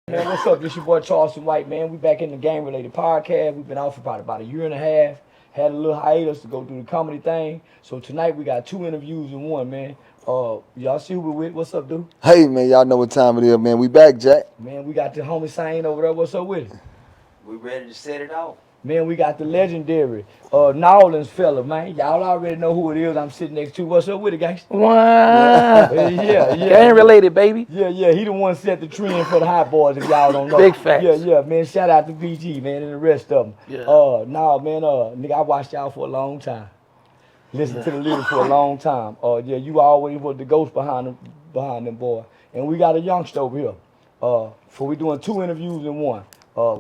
Man, what's up? This your boy Charleston White, man. We back in the game-related podcast. We've been out for probably about a year and a half. Had a little hiatus to go do the comedy thing. So tonight we got 2 interviews in one, man. Y'all see who we with? What's up, dude? Hey, man, y'all know what time it is, man. We back, Jack. Man, we got the homie Sane over there. What's up with it? We ready to set it off. Man, we got the legendary Nolans fella, man. Y'all already know who it is. I'm sitting next to. What's up with it, gangsta? Wow. Yeah. Gang related, baby. Yeah. He the one set the trend for the hot boys, if y'all don't know. Big facts. Yeah, man. Shout out to PG, man, and the rest of them. Yeah. Nigga, I watched y'all for a long time. Listen to the lyrics for a long time. You always was the ghost behind them boy. And we got a youngster over here. So we doing 2 interviews in one.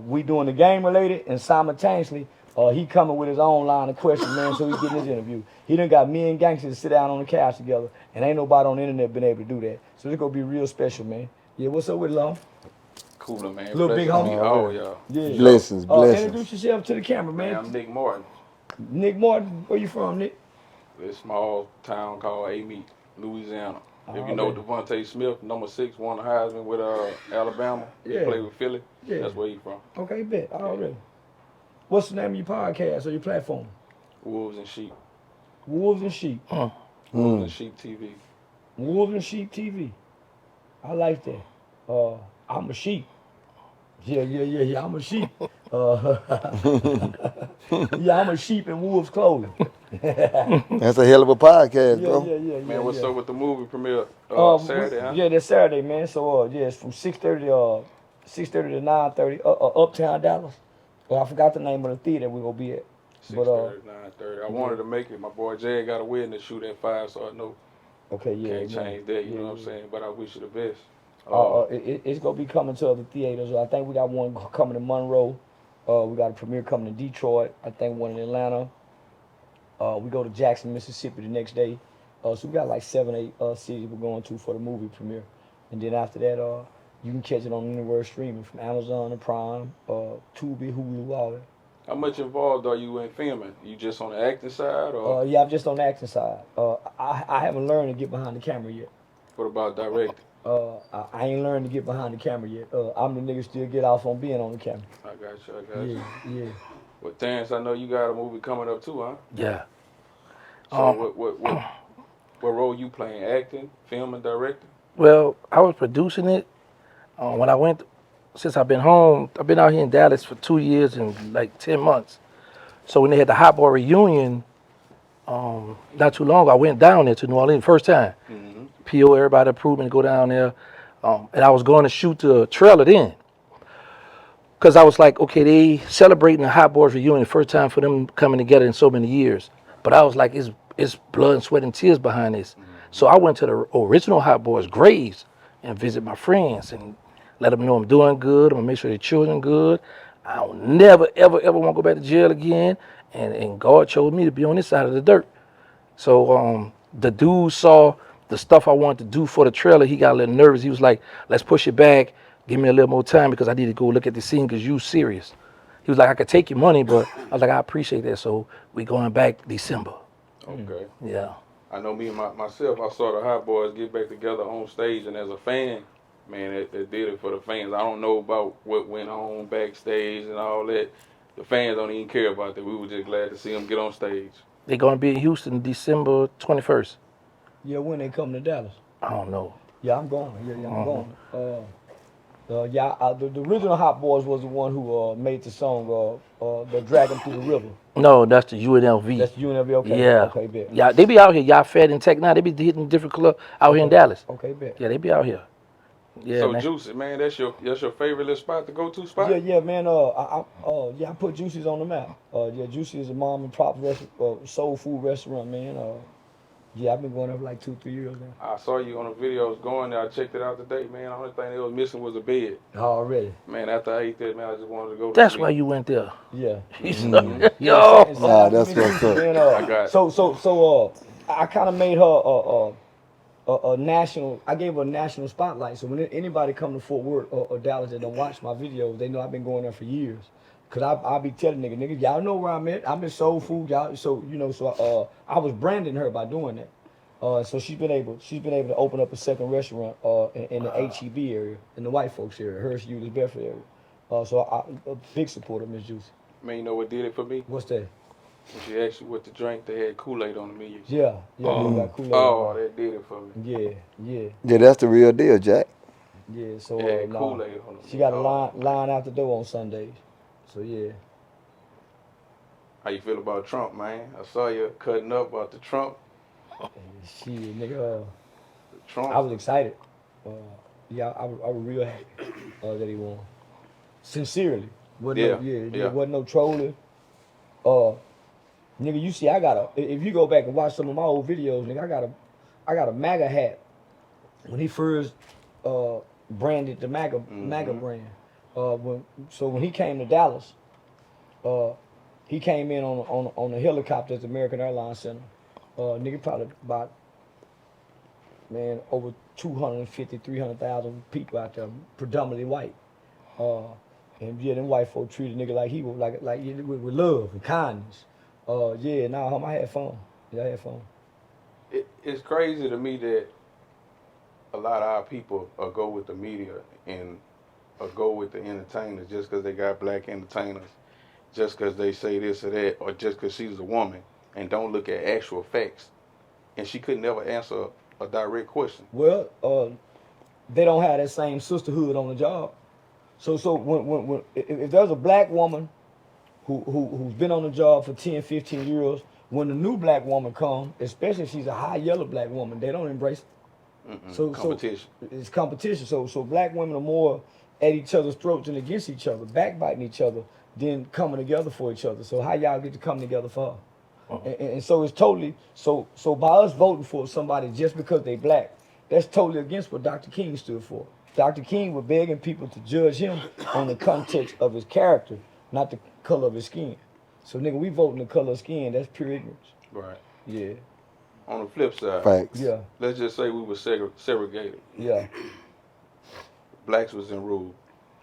We doing the game related, and simultaneously, he coming with his own line of questions, man, so he getting his interview. He done got me and Gangsta to sit down on the couch together, and ain't nobody on the internet been able to do that. So it's gonna be real special, man. Yeah, what's up with it, Long? Cooler, man. Little big homie. Oh, yeah. Yeah. Blessings. Introduce yourself to the camera, Man, man. I'm Nick Martin. Nick Martin, where you from, Nick? This small town called Amite, Louisiana. If Oh, you know okay. Devontae Smith, number 6, won the Heisman with Alabama. Yeah. He played with Philly. Yeah. That's where he from. Okay, bet. Already. What's the name of your podcast or your platform? Wolves and Sheep. Wolves and Sheep. Wolves and Sheep TV. Wolves and Sheep TV. I like that. I'm a sheep. Yeah. I'm a sheep. Yeah, I'm a sheep in wolves' clothing. That's a hell of a podcast, bro. Yeah. Man, what's up with the movie premiere Saturday, huh? Yeah, that's Saturday, man. So it's from 6:30 to 9:30. Uptown Dallas. Well, I forgot the name of the theater we're gonna be at. 6:30, 9:30. I wanted to make it. My boy Jay got a wedding to shoot at 5, so I know Okay, yeah. can't man. change that, you Yeah, know what I'm yeah. saying? But I wish you the best. It's gonna be coming to other theaters. I think we got one coming to Monroe. We got a premiere coming to Detroit. I think one in Atlanta. We go to Jackson, Mississippi the next day. So we got like 7, 8 cities we're going to for the movie premiere. And then after that, you can catch it on anywhere streaming from Amazon and Prime, Tubi, Hulu, all that. How much involved are you in filming? You just on the acting side, or Yeah, I'm just on the acting side. I haven't learned to get behind the camera yet. what about directing? I ain't learned to get behind the camera yet. I'm the nigga still get off on being on the camera. I got you. Yeah. Well, Terrance, I know you got a movie coming up too, huh? Yeah. So what role you playing? Acting, filming, directing? Well, I was producing it. When I went, since I've been home, I've been out here in Dallas for 2 years and like 10 months. So when they had the Hot Boy reunion, not too long ago, I went down there to New Orleans first time. Mm-hmm. PO, everybody approved me to go down there. And I was going to shoot the trailer then. Because I was like, okay, they celebrating the Hot Boys reunion, first time for them coming together in so many years. But I was like, it's blood and sweat and tears behind this. Mm-hmm. So I went to the original Hot Boys graves and visit my friends and let them know I'm doing good. I'm gonna make sure their children good. I don't never, ever want to go back to jail again. And God chose me to be on this side of the dirt. So the dude saw the stuff I wanted to do for the trailer. He got a little nervous. He was like, let's push it back. Give me a little more time because I need to go look at the scene because you serious. He was like, I could take your money, but I was like, I appreciate that. So we going back December. Okay. Yeah. I know me and myself, I saw the Hot Boys get back together on stage, and as a fan, man, it did it for the fans. I don't know about what went on backstage and all that. The fans don't even care about that. We were just glad to see them get on stage. They're going to be in Houston December 21st. Yeah, when they come to Dallas. I don't know. Yeah, I'm going. Yeah, I'm going. The original Hot Boys was the one who made the song the Dragon Through the River. No, that's the UNLV. That's UNLV, okay. Yeah. Okay, bet. Yeah, they be out here. Y'all Fed and Tech now. They be hitting different club out here in Dallas. Okay, bet. Yeah, they be out here. Yeah, So man. Juicy, man, that's your favorite little spot to go to spot? Yeah, man. I put Juicy's on the map. Juicy is a mom and pop soul food restaurant, man. I've been going there for like 2-3 years now. I saw you on the videos going there. I checked it out today, man. The only thing they was missing was a bed. Already. Man, after I ate that, man, I just wanted to go to That's sleep. why you went there. Yeah. Yo. Nah, that's what's up. Man, I got So I kind of made her a national. I gave her a national spotlight. So when anybody come to Fort Worth or Dallas that don't watch my videos, they know I've been going there for years. Cause I be telling niggas, y'all know where I'm at. I'm in soul food, y'all. So I was branding her by doing that. So she's been able to open up a second restaurant in the HEB area, in the white folks area, Hurst, Euless, Bedford area. So I'm a big supporter of Miss Juicy. Man, you know what did it for me? What's that? When she asked you what to drink, they had Kool-Aid on the menu. Yeah, they got Kool-Aid. Oh, that did it for me. Yeah. Yeah, that's the real deal, Jack. Yeah, so They had nah, Kool-Aid on the menu. she got a line out the door on Sundays. So yeah. How you feel about Trump, man? I saw you cutting up about the Trump. Shit, nigga. Trump. I was excited. Yeah, I was real happy that he won. Sincerely. Wasn't no trolling. Nigga, you see, if you go back and watch some of my old videos, nigga, I got a MAGA hat when he first branded the MAGA brand. When he came to Dallas, he came in on a helicopter at the American Airlines Center. Nigga, probably about, man, over 250, 300,000 people out there, predominantly white. And yeah, them white folk treated nigga like he was like with love and kindness. I had fun. Yeah, I had fun. It's crazy to me that a lot of our people go with the media and go with the entertainers just because they got black entertainers, just because they say this or that, or just because she's a woman, and don't look at actual facts. And she could never answer a direct question. Well, they don't have that same sisterhood on the job. So when if there's a black woman who's been on the job for 10, 15 years, when the new black woman comes, especially if she's a high yellow black woman, they don't embrace it. Competition. It's competition. So black women are more at each other's throats and against each other, backbiting each other, than coming together for each other. So how y'all get to come together for? And so it's totally so by us voting for somebody just because they black, that's totally against what Dr. King stood for. Dr. King was begging people to judge him on the context of his character, not the color of his skin. So nigga, we voting the color of skin, that's pure ignorance. Right. Yeah. On the flip side, Facts. Yeah. let's just say we were segregated. Yeah. Blacks was in rule.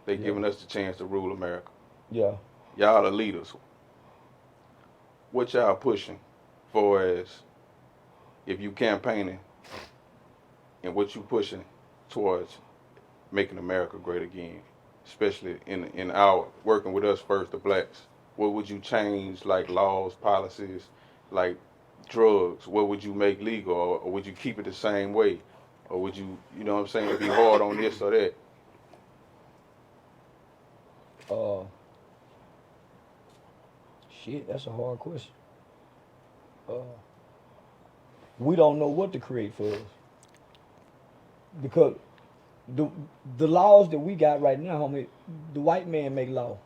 They giving us the chance to rule America. Yeah. Y'all are leaders. What y'all pushing for as if you campaigning and what you pushing towards making America great again, especially in our working with us first, the blacks? What would you change, like laws, policies, like drugs? What would you make legal, or would you keep it the same way, or would you, you know what I'm saying, be hard on this or that? Shit, that's a hard question. We don't know what to create for us. Because the laws that we got right now, homie, the white man make law.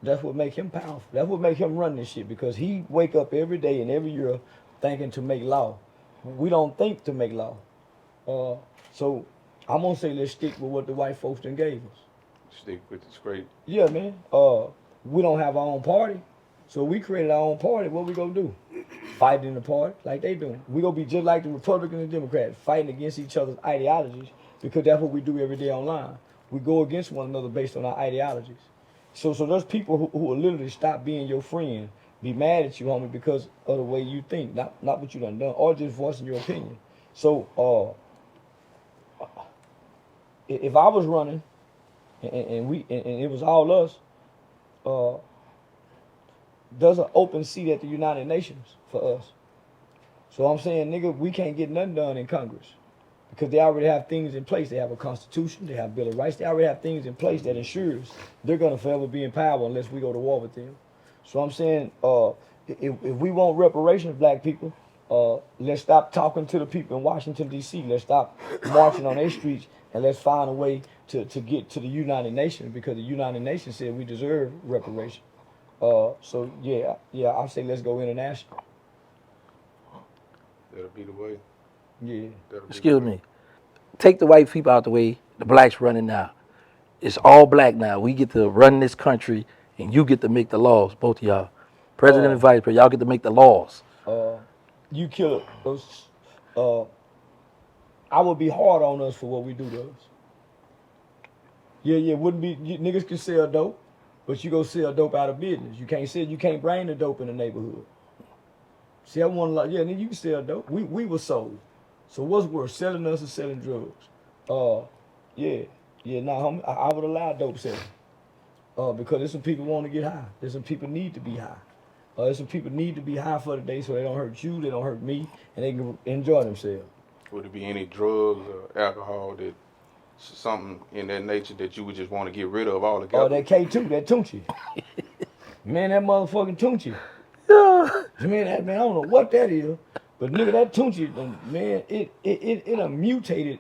That's what make him powerful. That's what make him run this shit, because he wake up every day and every year thinking to make law. We don't think to make law. So I'm gonna say let's stick with what the white folks done gave us. Stick with the straight. Yeah, man. We don't have our own party. So we created our own party. What we gonna do? Fight in the party like they doing. We gonna be just like the Republicans and Democrats, fighting against each other's ideologies, because that's what we do every day online. We go against one another based on our ideologies. So there's people who will literally stop being your friend, be mad at you, homie, because of the way you think, not what you done, or just voicing your opinion. So if I was running and it was all us, there's an open seat at the United Nations for us. So I'm saying, nigga, we can't get nothing done in Congress because they already have things in place. They have a constitution, they have a Bill of Rights. They already have things in place that ensures they're gonna forever be in power unless we go to war with them. So I'm saying, if we want reparations, black people, let's stop talking to the people in Washington, D.C. Let's stop marching on their streets, and let's find a way to get to the United Nations, because the United Nations said we deserve reparations. So yeah, I say let's go international. That'll be the way. Yeah. Excuse me. Take the white people out the way. The blacks running now. It's all black now. We get to run this country, and you get to make the laws. Both of y'all, president and vice president, y'all get to make the laws. You kill us. I would be hard on us for what we do to us. Yeah, wouldn't be. Niggas can sell dope, but you go sell dope out of business. You can't bring the dope in the neighborhood. See, I want to, yeah, nigga, you can sell dope. We were sold. So what's worse, selling us or selling drugs? Yeah, nah, homie, I would allow dope selling. Because there's some people want to get high. There's some people need to be high. There's some people need to be high for the day so they don't hurt you, they don't hurt me, and they can enjoy themselves. Would it be any drugs or alcohol that something in that nature that you would just want to get rid of altogether? Oh, that K2, that Tunchi. Man, that motherfucking Tunchi. Man, I don't know what that is, but nigga, that Tunchi, man, it done mutated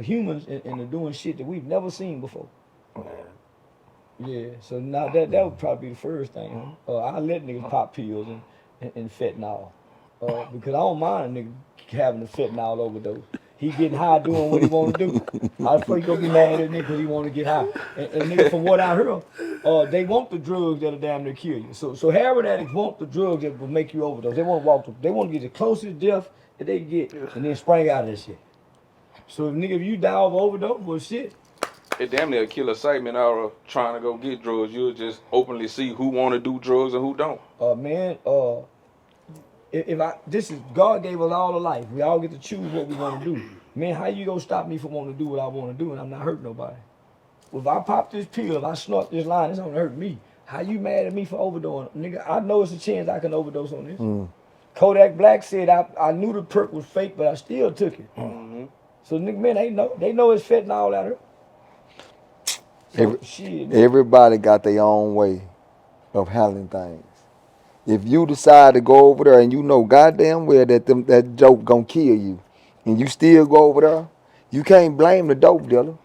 humans into doing shit that we've never seen before. Yeah, so now that would probably be the first thing. I let niggas pop pills and fentanyl. Because I don't mind a nigga having a fentanyl overdose. He getting high doing what he want to do. How the fuck you gonna be mad at nigga because he want to get high? And nigga, from what I heard, they want the drugs that'll damn near kill you. So heroin addicts want the drugs that will make you overdose. They want to they want to get the closest death that they can get and then spring out of that shit. So if you die of overdose, well shit. It damn near kill excitement out of trying to go get drugs. You'll just openly see who want to do drugs and who don't. This is God gave us all the life. We all get to choose what we want to do. Man, how you gonna stop me from wanting to do what I want to do and I'm not hurting nobody? Well, if I pop this pill, if I snort this line, it's gonna hurt me. How you mad at me for overdoing? Nigga, I know it's a chance I can overdose on this. Kodak Black said I knew the perk was fake, but I still took it. So nigga, man, they know it's fentanyl out here. So, Everybody got their own way of handling things. If you decide to go over there and you know goddamn well that dope gonna kill you, and you still go over there, you can't blame the dope dealer.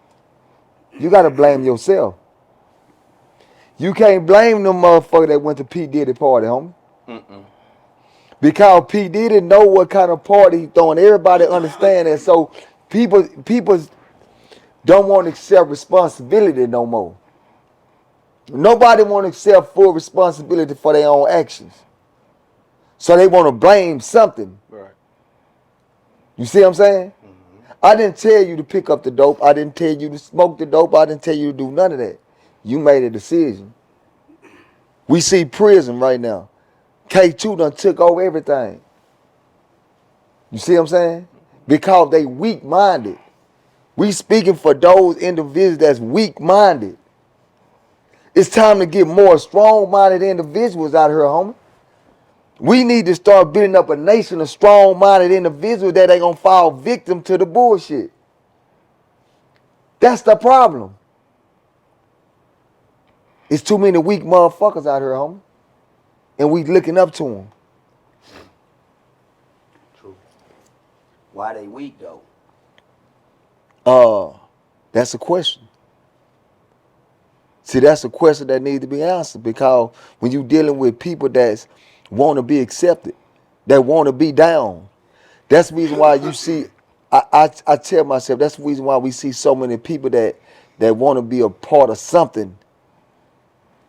You gotta blame yourself. You can't blame them motherfucker that went to P. Diddy party, homie. Because P. Diddy know what kind of party he throwing. Everybody understand that. So people don't want to accept responsibility no more. Nobody want to accept full responsibility for their own actions. So they want to blame something. Right. You see what I'm saying? I didn't tell you to pick up the dope. I didn't tell you to smoke the dope. I didn't tell you to do none of that. You made a decision. We see prison right now. K2 done took over everything. You see what I'm saying? Because they weak-minded. We speaking for those individuals that's weak-minded. It's time to get more strong-minded individuals out here, homie. We need to start building up a nation of strong-minded individuals that ain't gonna fall victim to the bullshit. That's the problem. It's too many weak motherfuckers out here, homie. And we looking up to them. True. Why they weak though? That's a question. See, that's a question that needs to be answered because when you're dealing with people that want to be accepted, that want to be down, that's the reason why you see, I tell myself, that's the reason why we see so many people that want to be a part of something.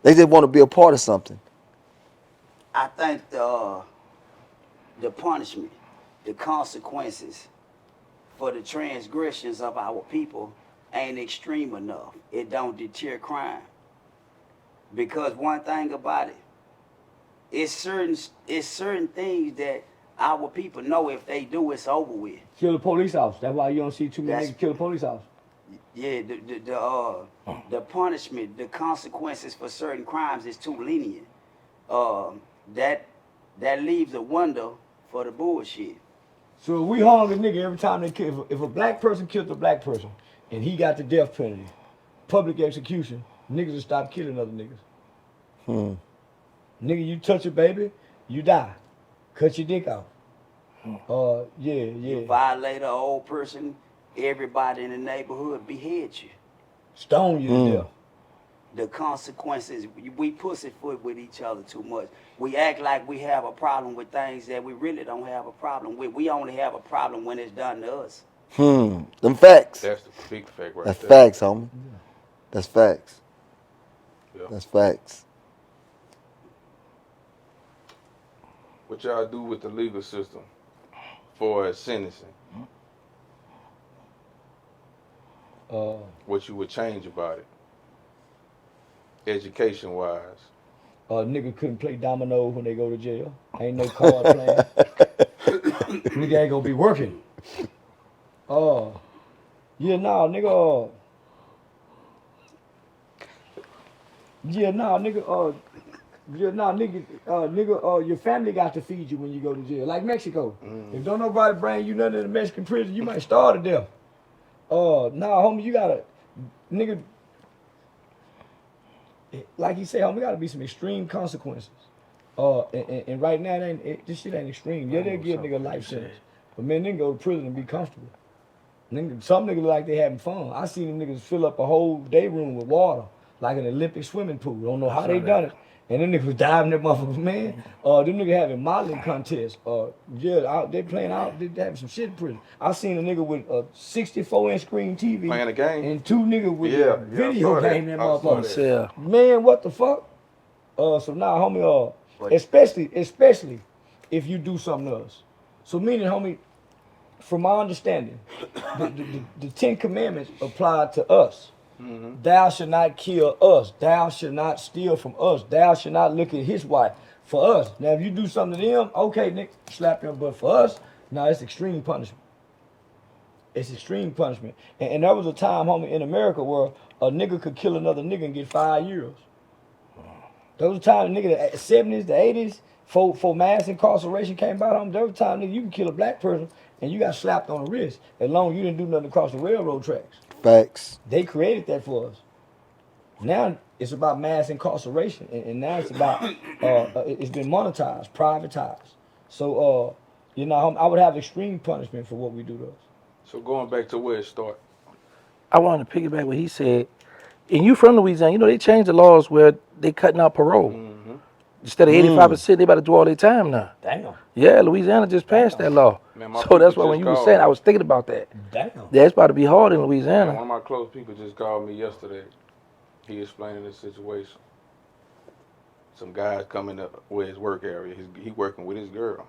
They just want to be a part of something. I think the punishment, the consequences for the transgressions of our people ain't extreme enough. It don't deter crime. Because one thing about it, it's certain things that our people know if they do, it's over with. Kill the police officer. That's why you don't see too many niggas kill the police officer. Yeah, the punishment, the consequences for certain crimes is too lenient. That leaves a wonder for the bullshit. So if we hung a nigga every time they kill, if a black person killed a black person and he got the death penalty, public execution, niggas will stop killing other niggas. Nigga, you touch a baby, you die. Cut your dick off. You violate an old person, everybody in the neighborhood behead you. Stone you to death. The consequences, we pussyfoot with each other too much. We act like we have a problem with things that we really don't have a problem with. We only have a problem when it's done to us. Them facts. That's the big fact right That's there. facts, homie. That's facts. Yeah. That's facts. What y'all do with the legal system for sentencing? What you would change about it? Education-wise. Nigga couldn't play dominoes when they go to jail. Ain't no card playing. Nigga ain't gonna be working. Yeah, nah, nigga. Yeah, nah, nigga. Yeah, nah, nigga. Your family got to feed you when you go to jail, like Mexico. If don't nobody bring you nothing in the Mexican prison, you might starve to death. Nah, homie, you gotta, nigga. Like he said, homie, gotta be some extreme consequences. And right now, this shit ain't extreme. Yeah, they'll give nigga life sentence, but man, nigga go to prison and be comfortable. Nigga, some niggas look like they having fun. I seen them niggas fill up a whole day room with water, like an Olympic swimming pool. Don't know how they done it. And them niggas was diving that motherfuckers, man. Them niggas having modeling contests. They playing out, they having some shit in prison. I seen a nigga with a 64-inch screen TV. Playing a game? And two niggas with a video game that motherfucker. Yeah. Man, what the fuck? So now, homie, especially if you do something to us. So meaning, homie, from my understanding, the 10 Commandments apply to us. Mm-hmm. Thou shalt not kill us. Thou shalt not steal from us. Thou shalt not look at his wife. For us. Now, if you do something to them, okay, Nick, slap them. But for us, now it's extreme punishment. It's extreme punishment. And there was a time, homie, in America where a nigga could kill another nigga and get 5 years. There was a time, nigga, the 70s, the 80s, before mass incarceration came about, homie, there was a time, nigga, you can kill a black person and you got slapped on the wrist as long as you didn't do nothing across the railroad tracks. Facts. They created that for us. Now it's about mass incarceration, and now it's about it's been monetized, privatized. So I would have extreme punishment for what we do to us. So going back to where it started. I wanted to piggyback what he said. And you from Louisiana, you know they changed the laws where they cutting out parole. Mm-hmm. Instead of 85%, they about to do all their time now. Damn. Yeah, Louisiana just passed that law. Man, So that's why when you were saying, I was thinking about that. Damn. Yeah, it's about to be hard in Man, Louisiana. one of my close people just called me yesterday. He explaining the situation. Some guys coming up where his work area. He working with his girl.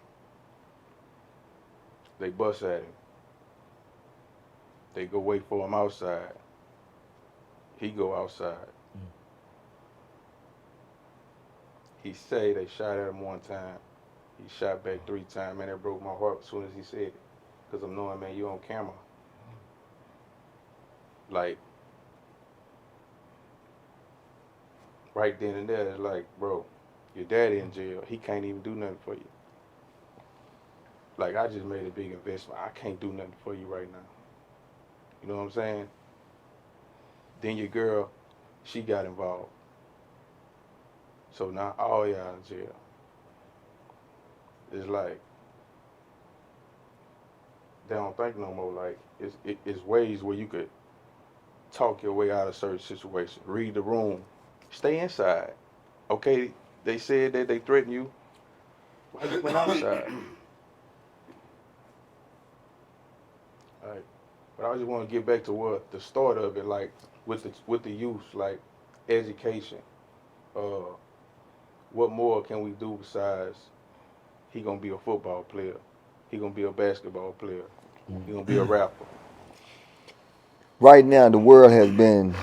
They bust at him. They go wait for him outside. He go outside. He say they shot at him one time. He shot back 3 times. Man, that broke my heart as soon as he said it. Because I'm knowing, man, you on camera. Like, right then and there, it's like, bro, your daddy in jail. He can't even do nothing for you. Like, I just made a big investment. I can't do nothing for you right now. You know what I'm saying? Then your girl, she got involved. So now all y'all in jail. It's like, they don't think no more. Like, it's ways where you could talk your way out of certain situations. Read the room. Stay inside. Okay, they said that they threatened you. Why you went outside? Alright. But I just want to get back to what the start of it, like with the youth, like education. What more can we do besides he gonna be a football player, he gonna be a basketball player, he gonna be a rapper. Right now, the world has been,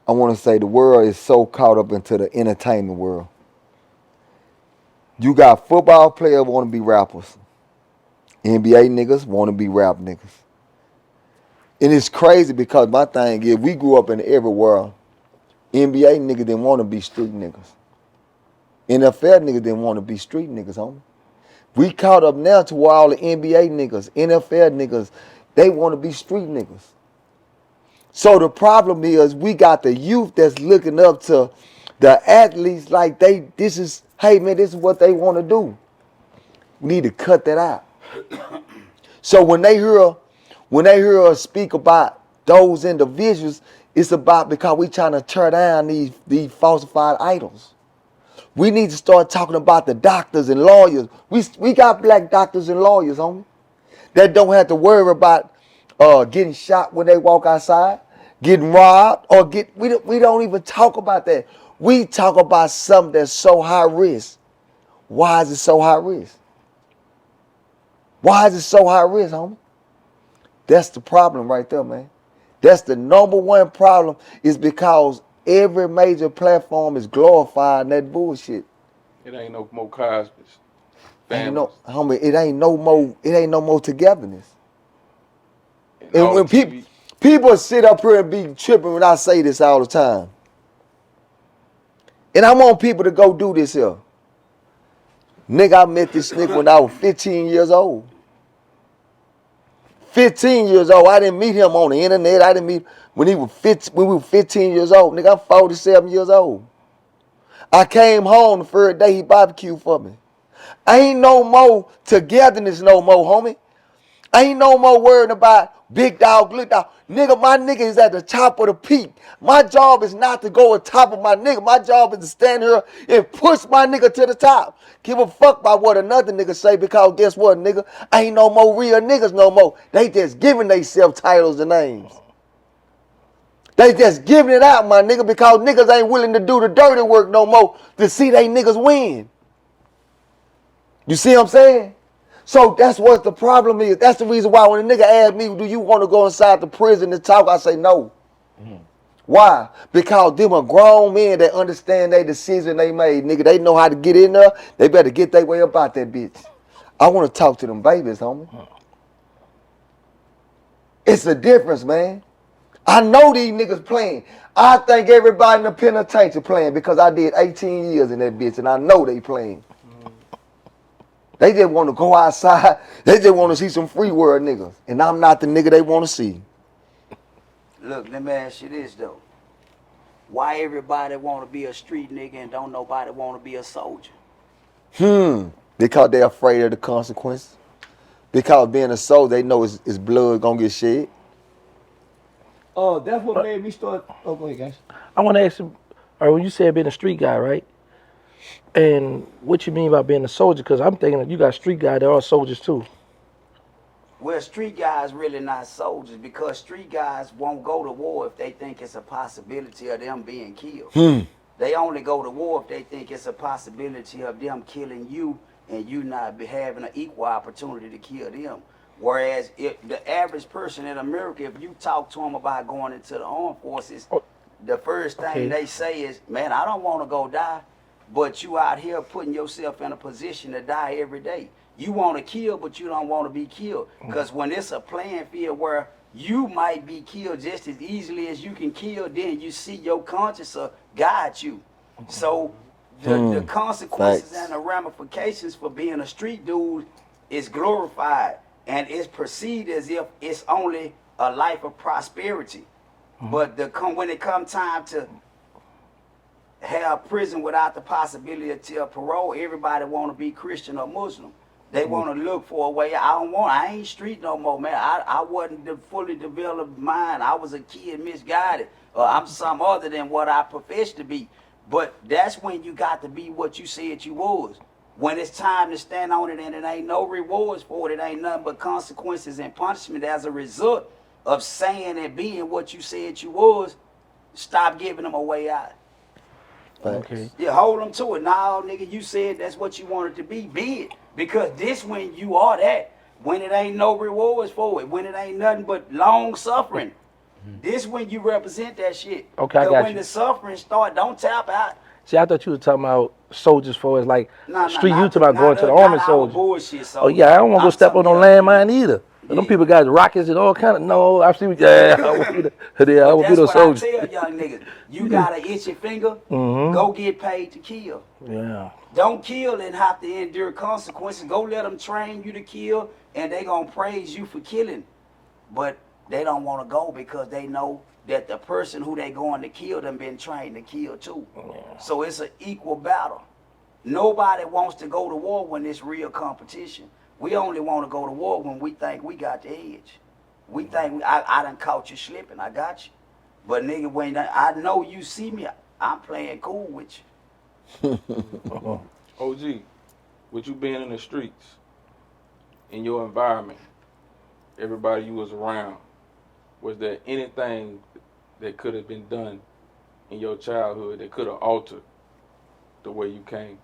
I want to say the world is so caught up into the entertainment world. You got football players want to be rappers. NBA niggas want to be rap niggas. And it's crazy because my thing is, we grew up in every world. NBA niggas didn't want to be street niggas. NFL niggas didn't want to be street niggas, homie. We caught up now to where all the NBA niggas, NFL niggas, they want to be street niggas. So the problem is we got the youth that's looking up to the athletes like this is what they want to do. We need to cut that out. So when they hear us speak about those individuals, it's about because we trying to tear down these falsified idols. We need to start talking about the doctors and lawyers. We got black doctors and lawyers, homie, that don't have to worry about getting shot when they walk outside, getting robbed, or we don't even talk about that. We talk about something that's so high risk. Why is it so high risk? Why is it so high risk, homie? That's the problem right there, man. That's the number one problem, is because every major platform is glorifying that bullshit. It ain't no more Cosby's. homie, it ain't no more togetherness. And all when the TV people sit up here and be tripping when I say this all the time. And I want people to go do this here. Nigga, I met this nigga when I was 15 years old. 15 years old. I didn't meet him on the internet. I didn't meet when we were 15 years old. Nigga, I'm 47 years old. I came home the first day he barbecued for me. Ain't no more togetherness no more, homie. Ain't no more worrying about big dog, little dog. Nigga, my nigga is at the top of the peak. My job is not to go on top of my nigga. My job is to stand here and push my nigga to the top. Give a fuck about what another nigga say, because guess what, nigga? Ain't no more real niggas no more. They just giving themselves titles and names. They just giving it out, my nigga, because niggas ain't willing to do the dirty work no more to see they niggas win. You see what I'm saying? So that's what the problem is. That's the reason why when a nigga ask me, do you want to go inside the prison and talk, I say no. Why? Because them are grown men that understand their decision they made, nigga. They know how to get in there. They better get their way about that bitch. I want to talk to them babies, homie. It's a difference, man. I know these niggas playing. I think everybody in the penitentiary playing because I did 18 years in that bitch, and I know they playing. They just want to go outside. They just want to see some free world niggas. And I'm not the nigga they want to see. Look, let me ask you this, though. Why everybody want to be a street nigga and don't nobody want to be a soldier? Because they're afraid of the consequences. Because being a soldier, they know his blood gonna get shed. Oh, that's what made me start. Oh, go ahead, guys. I want to ask you, or when you said being a street guy, right? And what you mean by being a soldier? Because I'm thinking that you got street guys that are soldiers too. Well, street guys really not soldiers, because street guys won't go to war if they think it's a possibility of them being killed. They only go to war if they think it's a possibility of them killing you and you not having an equal opportunity to kill them. Whereas if the average person in America, if you talk to them about going into the armed forces, the first thing they say is, man, I don't want to go die, but you out here putting yourself in a position to die every day. You want to kill, but you don't want to be killed. Because when it's a playing field where you might be killed just as easily as you can kill, then you see your conscience guide you. So the consequences and the ramifications for being a street dude is glorified. And it's perceived as if it's only a life of prosperity. But when it comes time to have prison without the possibility of parole, everybody want to be Christian or Muslim. They want to look for a way. I ain't street no more, man. I wasn't the fully developed mind. I was a kid misguided. I'm some other than what I profess to be. But that's when you got to be what you said you was. When it's time to stand on it and it ain't no rewards for it, it ain't nothing but consequences and punishment as a result of saying and being what you said you was, stop giving them a way out. Okay. Yeah, hold them to it. Nah, nigga, you said that's what you wanted to be it. Because this when you are that, when it ain't no rewards for it, when it ain't nothing but long suffering. This when you represent that shit. Okay, I got when you. the suffering start, don't tap out. See, I thought you were talking about soldiers for us, like street. You talking about going to the army soldiers. Bullshit, Oh yeah, I don't want to go step on no landmine either. Yeah. Them people got rockets and all kind of. No, I see. Yeah, I won't be I won't be no soldier. That's what I tell young niggas. You got an itchy finger. Go get paid to kill. Yeah. Don't kill and have to endure consequences. Go let them train you to kill, and they gonna praise you for killing. But they don't want to go because they know that the person who they going to kill them been trained to kill too. Yeah. So it's an equal battle. Nobody wants to go to war when it's real competition. We only want to go to war when we think we got the edge. We think I done caught you slipping. I got you. But nigga, when I know you see me, I'm playing cool with you. OG, with you being in the streets, in your environment, everybody you was around, was there anything that could have been done in your childhood that could have altered the way you came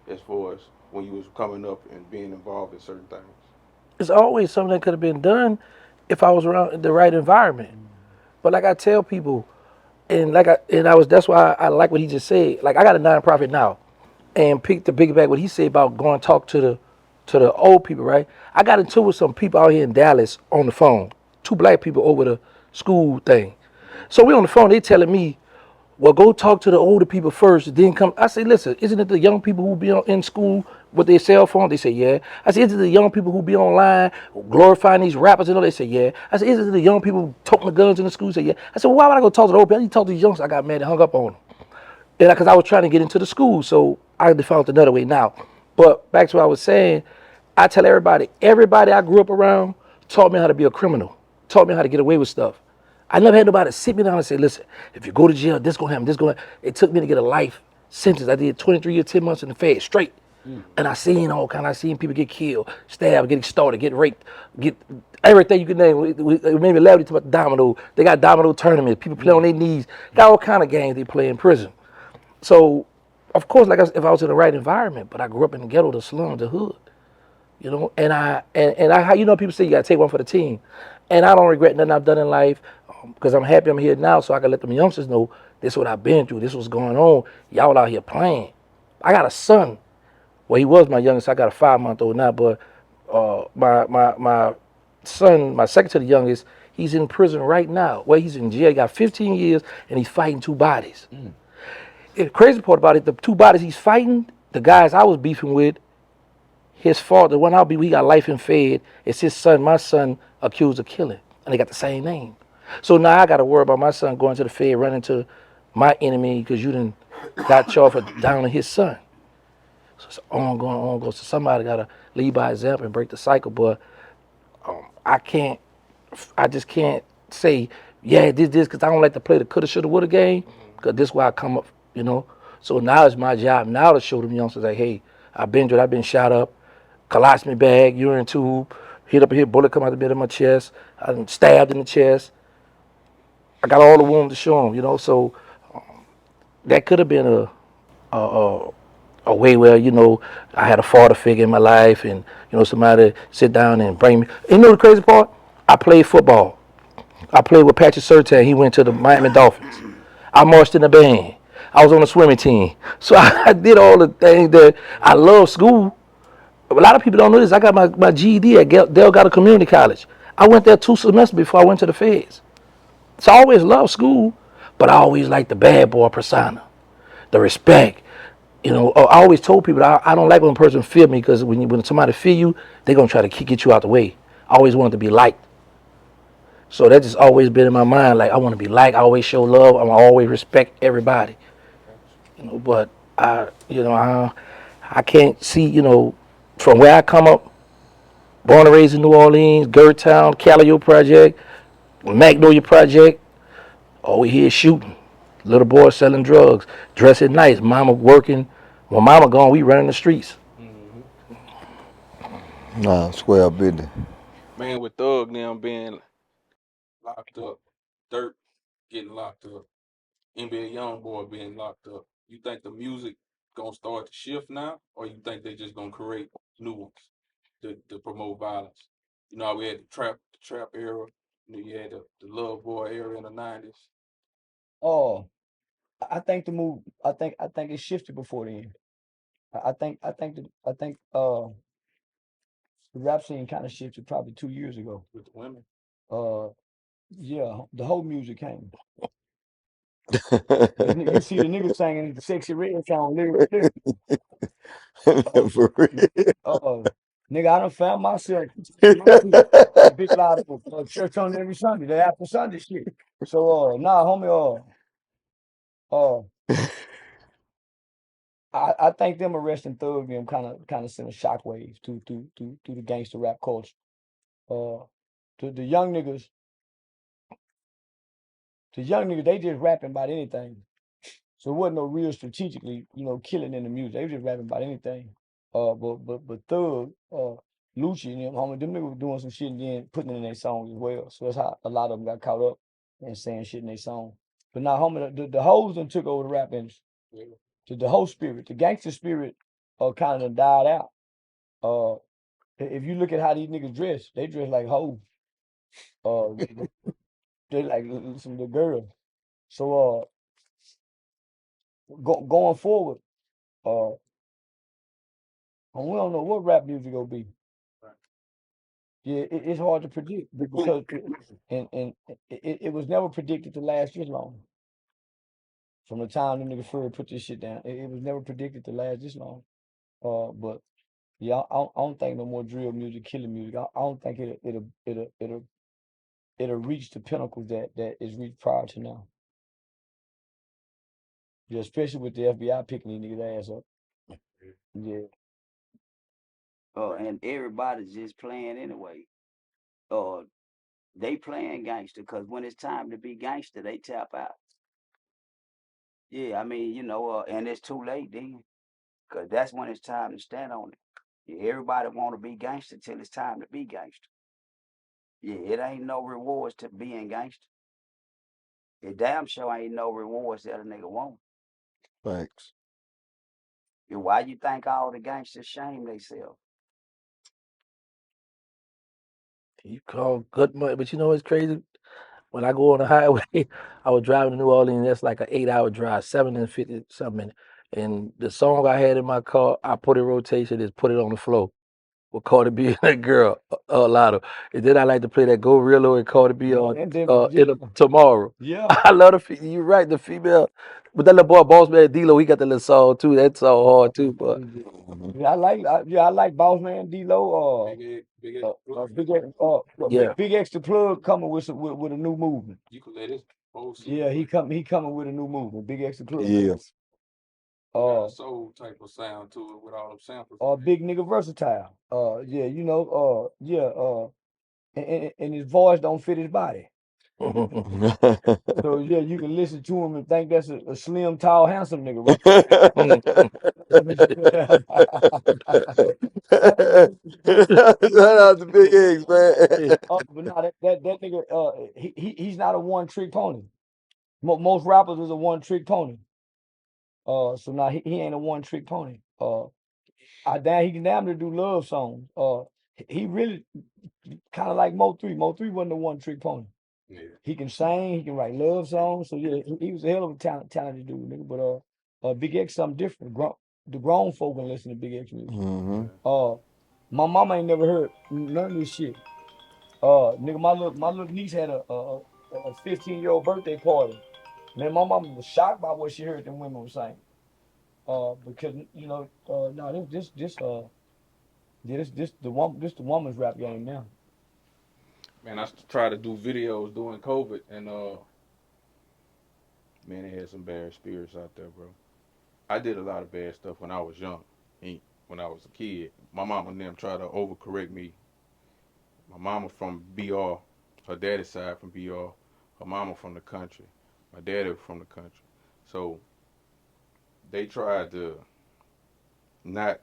as far as when you was coming up and being involved in certain things? It's always something that could have been done if I was around the right environment. But like I tell people, that's why I like what he just said. Like I got a nonprofit now. And pick the piggyback what he said about going to talk to the old people, right? I got into it with some people out here in Dallas on the phone, 2 black people over the school thing. So we on the phone, they telling me, well, go talk to the older people first, then come. I say, listen, isn't it the young people who be in school with their cell phone? They say, yeah. I said, isn't it the young people who be online glorifying these rappers and all? They say, yeah. I said, isn't it the young people toting the guns in the school? They say, yeah. I said, well, why would I go talk to the old people? I need to talk to the youngsters. I got mad and hung up on them. And because I was trying to get into the school, so I found another way now. But back to what I was saying, I tell everybody I grew up around taught me how to be a criminal, taught me how to get away with stuff. I never had nobody sit me down and say, listen, if you go to jail, this gonna happen, this gonna happen. It took me to get a life sentence. I did 23 years, 10 months in the Fed straight. And I seen all kind. I seen people get killed, stabbed, get extorted, get raped, get everything you can name. It made me laugh. They talk about domino. They got domino tournaments. People play on their knees. Got all kind of games they play in prison. So, of course, like if I was in the right environment, but I grew up in the ghetto, the slum, the hood, you know. And I, you know, people say you gotta take one for the team, and I don't regret nothing I've done in life, because I'm happy I'm here now, so I can let them youngsters know this is what I've been through, this is what's going on. Y'all out here playing. I got a son. Well, he was my youngest. I got a 5-month-old now, but my son, my second to the youngest, he's in prison right now. Well, he's in jail. He got 15 years, and he's fighting 2 bodies. The crazy part about it, the 2 bodies he's fighting, the guys I was beefing with, his father, the one he got life in Fed, it's his son, my son, accused of killing. And they got the same name. So now I got to worry about my son going to the Fed, running to my enemy because you done got charged for downing his son. So it's ongoing. So somebody got to lead by example and break the cycle. But I just can't say, yeah, this, because I don't like to play the coulda, shoulda, woulda game, because this is why I come up, you know. So now it's my job now to show them youngsters, like, hey, I've been shot up, colostomy bag, urine tube, hit up here, bullet come out the middle of my chest, I've been stabbed in the chest. I got all the wounds to show them, you know. So that could have been a way where, you know, I had a father figure in my life, and, you know, somebody sit down and bring me. And you know the crazy part? I played football. I played with Patrick Surtain. He went to the Miami Dolphins. I marched in the band. I was on the swimming team. So I did all the things that I love school. A lot of people don't know this. I got my GED at Delgado Community College. I went there 2 semesters before I went to the feds. So I always loved school, but I always liked the bad boy persona, the respect. You know, I always told people I don't like when a person feel me, because when somebody feel you, they're going to try to get you out the way. I always wanted to be liked. So that just always been in my mind. Like, I want to be liked. I always show love. I always respect everybody. You know, but I can't see, you know, from where I come up, born and raised in New Orleans, Gertown, Calio Project, Magnolia Project, all we hear is shooting. Little boy selling drugs, dressing nice, mama working. When mama gone, we running the streets. Nah, square business. Man, with Thug now being locked up, Dirt getting locked up, NBA Youngboy being locked up, you think the music gonna start to shift now, or you think they just gonna create new ones to promote violence? You know how we had the trap era, you know, you had the Love Boy era in the '90s. Oh, I think the move. I think it shifted before then. I think the rap scene kind of shifted probably 2 years ago. With the women. Uh, yeah, the whole music came. You see the niggas singing the sexy red song, lyric. For real. Uh, nigga, I done found myself my feet in a big lot of church on every Sunday, the after Sunday shit. So nah, homie, I think them arresting Thug them kind of sent a shockwave to the gangster rap culture. Uh, to the young niggas, they just rapping about anything. So it wasn't no real strategically, you know, killing in the music. They was just rapping about anything. But Thug, Lucci and them, homie, them niggas were doing some shit and then putting it in their songs as well. So that's how a lot of them got caught up and saying shit in their song. But now, homie, the hoes done took over the rap industry. Yeah. The whole spirit, the gangster spirit, kind of died out. Uh, if you look at how these niggas dress, they dress like hoes. Uh, they like some of the girls. So going forward, uh, And we don't know what rap music gonna be. Yeah, it's hard to predict because it was never predicted to last this long. From the time the nigga Fury put this shit down, it was never predicted to last this long. But yeah, I don't think no more drill music, killing music. I don't think it'll reach the pinnacles that is reached prior to now. Yeah, especially with the FBI picking these niggas' ass up. Yeah. And everybody's just playing anyway. They playing gangster because when it's time to be gangster, they tap out. Yeah, I mean, and it's too late then, because that's when it's time to stand on it. Yeah, everybody want to be gangster till it's time to be gangster. Yeah, it ain't no rewards to being gangster. It damn sure ain't no rewards that a nigga want. Thanks. Yeah, why you think all the gangsters shame themselves? You call good money, but you know what's crazy? When I go on the highway, I was driving to New Orleans. That's like an 8-hour drive, 7 and 50 something minutes. And the song I had in my car, I put in rotation is "Put It on the Floor" with Cardi B and that girl, Lotto. And then I like to play that "Go Real Low" and Cardi B on And then Tomorrow. yeah. I love you're right, the female. But that little boy, Boss Man D-Lo, he got that little song too. That song hard too. But Yeah, I like Boss Man D-Lo. yeah. Big X the Plug coming with a new movement. You can let his whole Yeah, he coming with a new movement. Big X the Plug. Yeah. got a soul type of sound to it with all them samples. Big nigga versatile. Yeah, and his voice don't fit his body. So yeah, you can listen to him and think that's a slim, tall, handsome nigga, right? Shout out to Big X, man. But no, that nigga, he's not a one trick pony. Most rappers is a one trick pony. So now he ain't a one trick pony. He can damn near do love songs. He really kind of like Mo 3. Mo 3 wasn't a one trick pony. Yeah. He can sing, he can write love songs. So yeah, he was a hell of a talented dude, nigga. But Big X something different. The grown folk can listen to Big X music. Mm-hmm. My mama ain't never heard none of this shit. Nigga, my little niece had a 15-year-old birthday party. Man, my mama was shocked by what she heard them women was saying. Because no, this the woman's rap game now. Man, I tried to do videos during COVID, and man, they had some bad spirits out there, bro. I did a lot of bad stuff when I was young. When I was a kid, my mom and them tried to overcorrect me. My mama from BR, her daddy's side from BR, her mama from the country, my daddy from the country. So they tried to not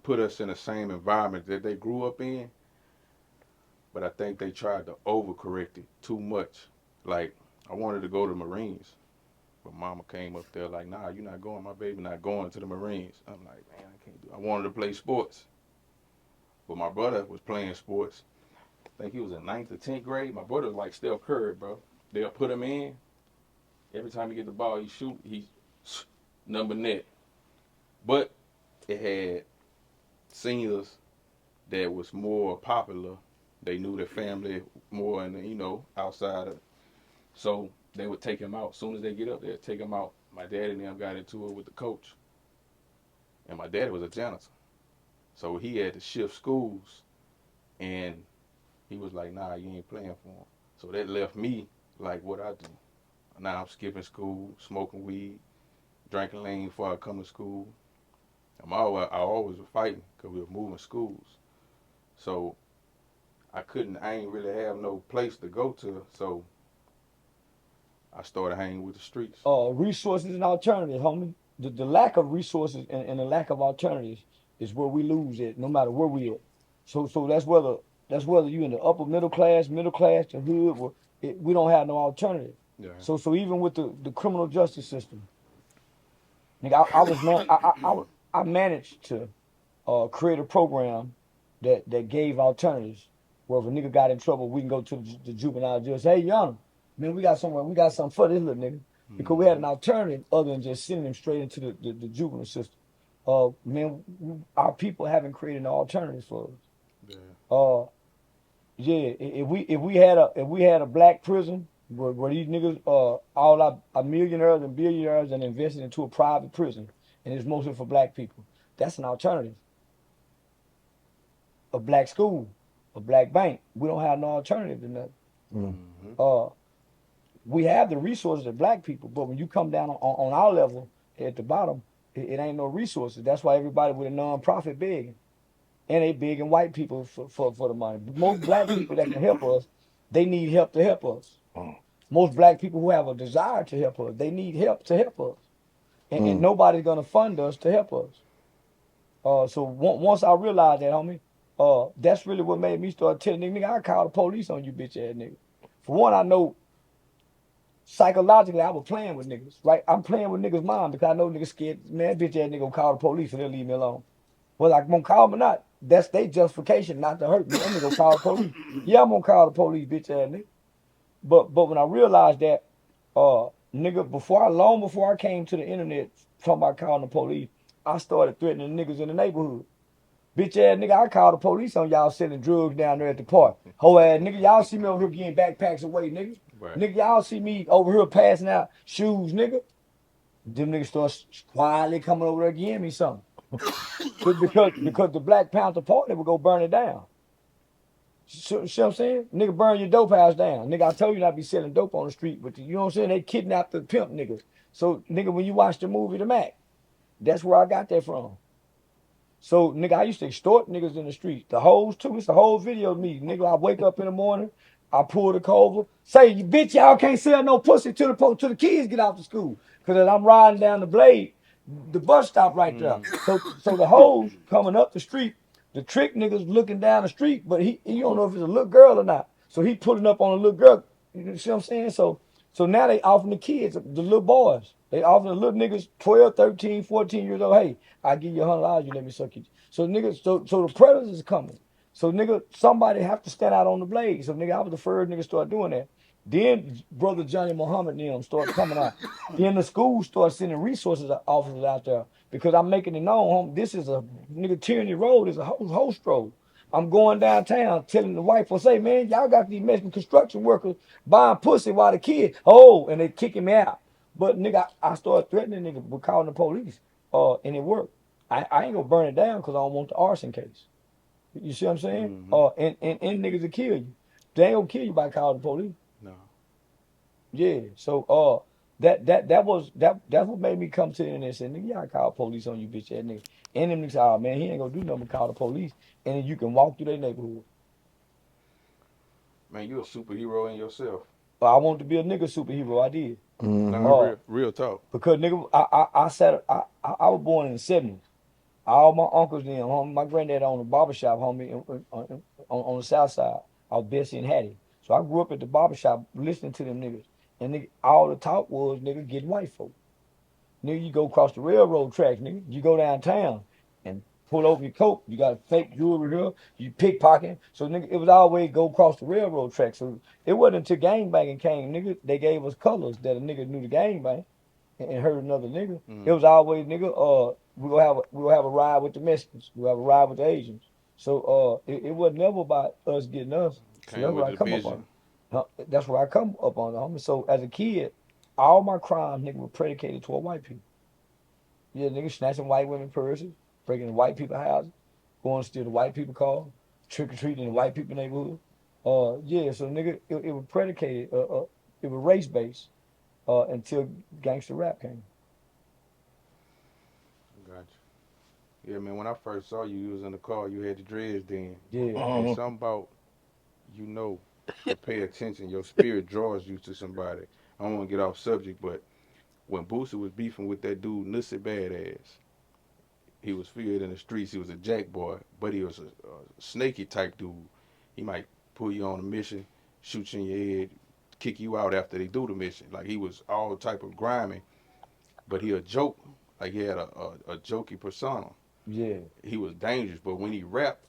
put us in the same environment that they grew up in, but I think they tried to overcorrect it too much. Like, I wanted to go to the Marines, but mama came up there like, nah, you're not going, my baby not going to the Marines. I'm like, man, I can't do it. I wanted to play sports, but my brother was playing sports. I think he was in 9th or 10th grade. My brother was like Steph Curry, bro. They'll put him in. Every time he get the ball, he shoot. He's number net. But it had seniors that was more popular. They knew their family more and, outside of. So they would take him out. As soon as they get up there, take him out. My daddy and them got into it with the coach. And my daddy was a janitor. So he had to shift schools. And he was like, nah, you ain't playing for him. So that left me like what I do. Now I'm skipping school, smoking weed, drinking lean before I come to school. I always was fighting because we were moving schools. So I ain't really have no place to go to. So I started hanging with the streets. Resources and alternatives, homie. The lack of resources and the lack of alternatives is where we lose it, no matter where we at. So that's whether you in the upper middle class, the hood, we don't have no alternative. Yeah. So even with the criminal justice system, nigga, I managed to create a program that gave alternatives. Where if a nigga got in trouble, we can go to the juvenile judge. Hey, young man, we got something for this little nigga. Because we had an alternative other than just sending him straight into the juvenile system. Man, our people haven't created an alternative for us. Yeah. Yeah, if we had a black prison where these niggas all our millionaires and billionaires and invested into a private prison, and it's mostly for black people, that's an alternative. A black school, a black bank. We don't have no alternative to nothing. Mm-hmm. We have the resources of black people, but when you come down on our level at the bottom, it ain't no resources. That's why everybody with a nonprofit begging. And they begging white people for the money. Most black people that can help us, they need help to help us. Most black people who have a desire to help us, they need help to help us. And nobody's gonna fund us to help us. So once I realized that, homie, that's really what made me start telling nigga, I call the police on you, bitch ass nigga. For one, I know psychologically I was playing with niggas, right? I'm playing with niggas' mind because I know niggas scared, man, bitch ass nigga gonna call the police and they'll leave me alone. Whether I'm gonna call them or not, that's their justification not to hurt me. I'm gonna go call the police. Yeah, I'm gonna call the police, bitch ass nigga. But when I realized that, nigga, long before I came to the internet talking about calling the police, I started threatening niggas in the neighborhood. Bitch ass nigga, I called the police on y'all selling drugs down there at the park. Ho ass nigga, y'all see me over here getting backpacks away, nigga. Right. Nigga, y'all see me over here passing out shoes, nigga. Them niggas start quietly coming over there giving me something. because the Black Panther Party would go burn it down. See what I'm saying? Nigga, burn your dope house down. Nigga, I told you not to be selling dope on the street, but you know what I'm saying? They kidnapped the pimp niggas. So, nigga, when you watch the movie The Mac, that's where I got that from. So, nigga, I used to extort niggas in the street. The hoes, too. It's a whole video of me. Nigga, I wake up in the morning, I pull the cover, say, you bitch, y'all can't sell no pussy till the kids get out of school. Because as I'm riding down the blade, the bus stop right there. So the hoes coming up the street, the trick niggas looking down the street, but he don't know if it's a little girl or not. So he pulling up on a little girl. You see what I'm saying? So now they offering the kids, the little boys. They offering the little niggas 12, 13, 14 years old. Hey, I give you $100, you let me suck you. So niggas, so the predators is coming. So nigga, somebody have to stand out on the blade. So nigga, I was the first nigga to start doing that. Then brother Johnny Muhammad and them started coming out. Then the school started sending resources officers out there because I'm making it known, this is a nigga Tyranny Road is a host road. I'm going downtown telling the wife, say, man, y'all got these Mexican construction workers buying pussy while the kids, and they kicking me out. But nigga, I started threatening niggas with calling the police, and it worked. I ain't gonna burn it down because I don't want the arson case. You see what I'm saying? And niggas will kill you. They ain't gonna kill you by calling the police. No. Yeah. So that's what made me come to the internet and say, nigga, y'all call police on you, bitch ass nigga. And them niggas say, oh man, he ain't gonna do nothing but call the police. And then you can walk through their neighborhood. Man, you a superhero in yourself. But I wanted to be a nigga superhero, I did. No, real talk. Because nigga, I was born in the 70s. All my uncles then, homie, my granddad owned a barbershop, homie, on the south side of Bessie and Hattie. So I grew up at the barbershop listening to them niggas. And nigga, all the talk was, nigga, getting white folk. Nigga, you go across the railroad tracks, nigga. You go downtown and pull over your coat. You got fake jewelry here. You pickpocketing. So, nigga, it was always go across the railroad tracks. So it wasn't until gangbanging came, nigga, they gave us colors that a nigga knew the gangbang and hurt another nigga. It was always, nigga, we'll have a ride with the Mexicans. We'll have a ride with the Asians. So it was never about us getting us. So that's where I come up on. That's where I come up on, homie. So as a kid, all my crimes, nigga, were predicated toward white people. Yeah, nigga, snatching white women purses, breaking into white people houses, going to steal the white people car, trick or treating in the white people neighborhood. Yeah, so nigga, it was predicated. It was race based until gangster rap came. Gotcha. Yeah, man. When I first saw you, you was in the car. You had the dreads then. Yeah. And something about to pay attention. Your spirit draws you to somebody. I don't want to get off subject, but when Boosie was beefing with that dude, Nussie Badass, he was feared in the streets. He was a jack boy, but he was a snaky type dude. He might pull you on a mission, shoot you in your head, kick you out after they do the mission. Like he was all type of grimy, but he a joke. Like he had a jokey persona. Yeah. He was dangerous, but when he rapped,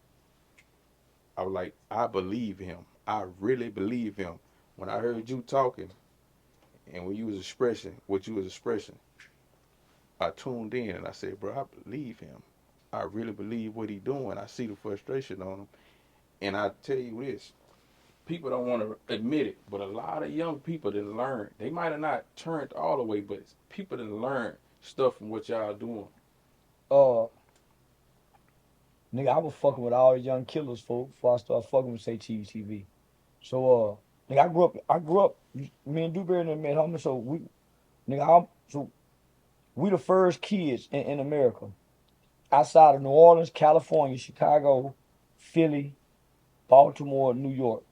I was like, I believe him. I really believe him. When I heard you talking, and when you was expressing what you was expressing, I tuned in and I said, bro, I believe him. I really believe what he doing. I see the frustration on him. And I tell you this, people don't want to admit it, but a lot of young people that learn, they might have not turned all the way, but it's people that learn stuff from what y'all doing. Uh, nigga, I was fucking with all the young killers before I started fucking with say TV. So nigga, I grew up. Me and Dewberry and them met, homie. So we the first kids in America outside of New Orleans, California, Chicago, Philly, Baltimore, New York.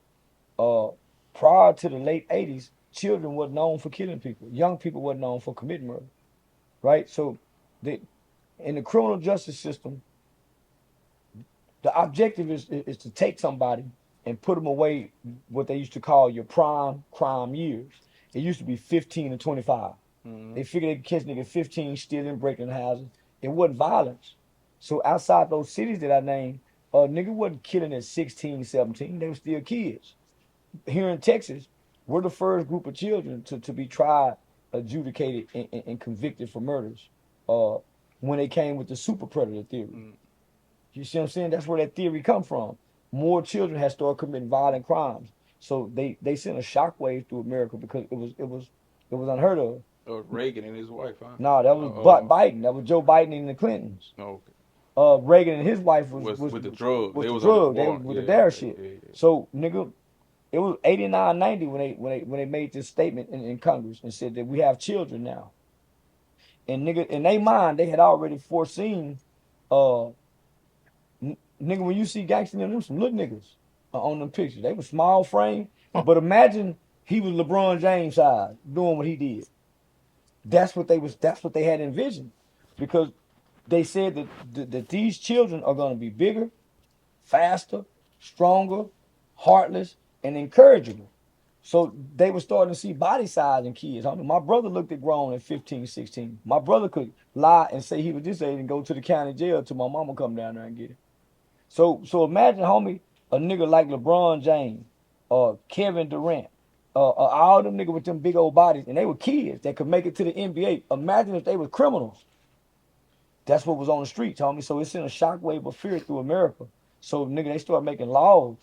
Uh, prior to the late '80s, children were known for killing people. Young people were known for committing murder, right? So, in the criminal justice system, the objective is to take somebody and put them away what they used to call your prime crime years. It used to be 15 to 25. They figured they could catch nigga 15 stealing, breaking houses. It wasn't violence. So outside those cities that I named, nigga wasn't killing at 16, 17. They were still kids. Here in Texas, we're the first group of children to be tried, adjudicated, and convicted for murders when they came with the super predator theory. You see what I'm saying? That's where that theory come from. More children had started committing violent crimes. So they sent a shockwave through America because it was unheard of. Reagan and his wife, huh? No, that was Biden. That was Joe Biden and the Clintons. Okay. Reagan and his wife was with the drug. Was They the was drug. on the They war. was with the Yeah, dare yeah, shit. yeah. So nigga, it was 89, 90 when they made this statement in Congress and said that we have children now. And nigga, in their mind, they had already foreseen nigga, when you see Gangsta and them some little niggas on them pictures. They were small frame. But imagine he was LeBron James size doing what he did. That's what they had envisioned. Because they said that these children are gonna be bigger, faster, stronger, heartless, and incorrigible. So they were starting to see body size in kids. I mean, my brother looked at grown at 15, 16. My brother could lie and say he was this age and go to the county jail till my mama come down there and get him. So imagine, homie, a nigga like LeBron James or Kevin Durant, all them niggas with them big old bodies, and they were kids that could make it to the NBA. Imagine if they were criminals. That's what was on the streets, homie. So it sent a shockwave of fear through America. So nigga, they started making laws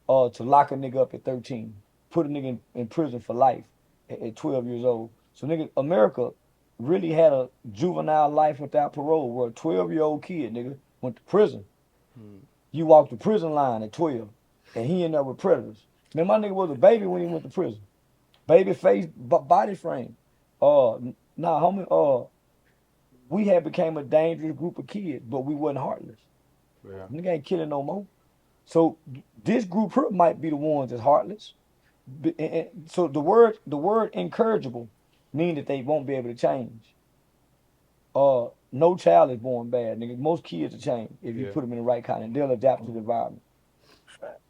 to lock a nigga up at 13, put a nigga in prison for life at 12 years old. So nigga, America really had a juvenile life without parole, where a 12-year-old kid, nigga, went to prison. You walked the prison line at 12, and he ended up with predators. Man, my nigga was a baby when he went to prison. Baby face, body frame. Nah, homie, we had became a dangerous group of kids, but we wasn't heartless. Yeah. Nigga ain't killing no more. So this group here might be the ones that's heartless. So the word incorrigible mean that they won't be able to change. No child is born bad, nigga. Most kids will change if you Yeah. put them in the right kind, and they'll adapt to the environment.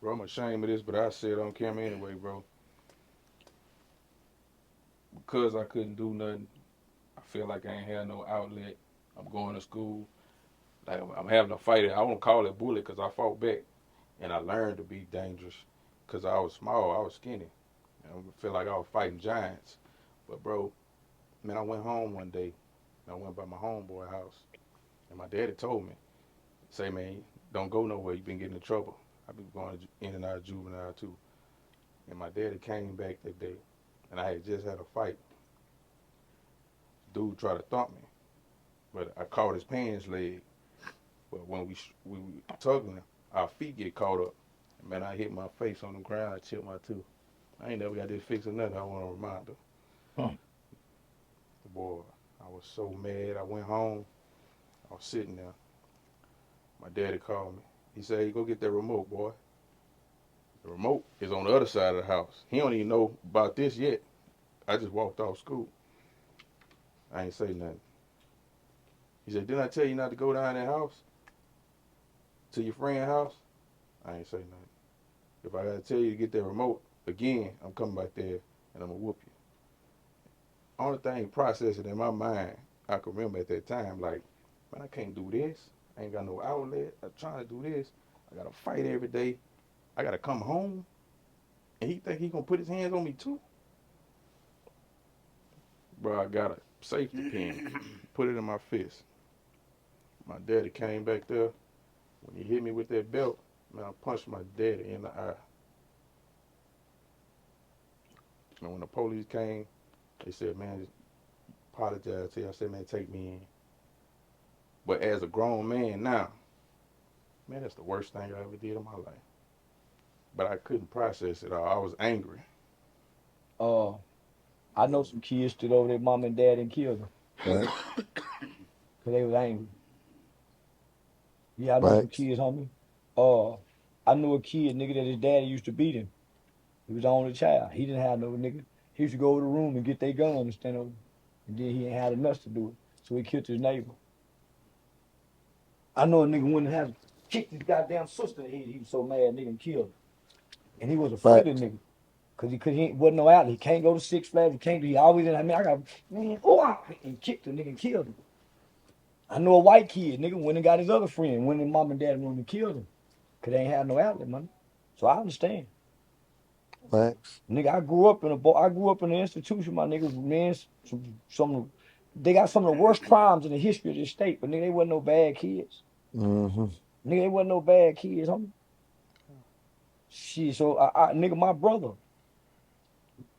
Bro, I'm ashamed of this, but I say it on camera anyway, bro. Because I couldn't do nothing, I feel like I ain't had no outlet. I'm going to school. Like I'm having a fight. I won't call it bully because I fought back. And I learned to be dangerous because I was small. I was skinny. I feel like I was fighting giants. But, bro, man, I went home one day. And I went by my homeboy house. And my daddy told me, say, man, don't go nowhere. You've been getting in trouble. I've been going in and out of juvenile, too. And my daddy came back that day. And I had just had a fight. Dude tried to thump me. But I caught his pants leg. But when we tugging, our feet get caught up. And man, I hit my face on the ground. I chipped my tooth. I ain't never got this fixed or nothing. I want to remind her. Boy, I was so mad. I went home. I was sitting there. My daddy called me. He said, hey, go get that remote, boy. The remote is on the other side of the house. He don't even know about this yet. I just walked off school. I ain't say nothing. He said, didn't I tell you not to go down that house? To your friend's house? I ain't say nothing. If I gotta tell you to get that remote again, I'm coming back there and I'm gonna whoop you. Only thing processing in my mind, I can remember at that time, like, man, I can't do this. I ain't got no outlet. I'm trying to do this. I gotta fight every day. I gotta come home. And he think he gonna put his hands on me too? Bro, I got a safety pin, put it in my fist. My daddy came back there. When he hit me with that belt, man, I punched my daddy in the eye. And when the police came, they said, man, just apologize to you. I said, man, take me in. But as a grown man now, man, that's the worst thing I ever did in my life. But I couldn't process it all. I was angry. I know some kids stood over their mom and dad and killed them Right. because they was angry. Yeah, I know some Right. kids, homie. I knew a kid, nigga, that his daddy used to beat him. He was the only child. He didn't have no nigga. He used to go over the room and get their gun and stand over. And then he ain't had enough to do it. So he killed his neighbor. I know a nigga wouldn't have kicked his goddamn sister in the head. He was so mad, nigga, and killed him. And he was a Right. Philly nigga. Cause he wasn't no outlet. He can't go to Six Flags. He can't do. He always in. I mean, I got man. Oh, and kicked the nigga and killed him. I know a white kid, nigga, went and got his other friend, went in mom and dad room and killed him. Cause they ain't had no outlet money. So I understand. Right. Nigga, I grew up in an institution, my nigga, man, they got some of the worst crimes in the history of this state, but nigga, they wasn't no bad kids. Mm-hmm. Nigga, they wasn't no bad kids, homie. Shit, so nigga, my brother,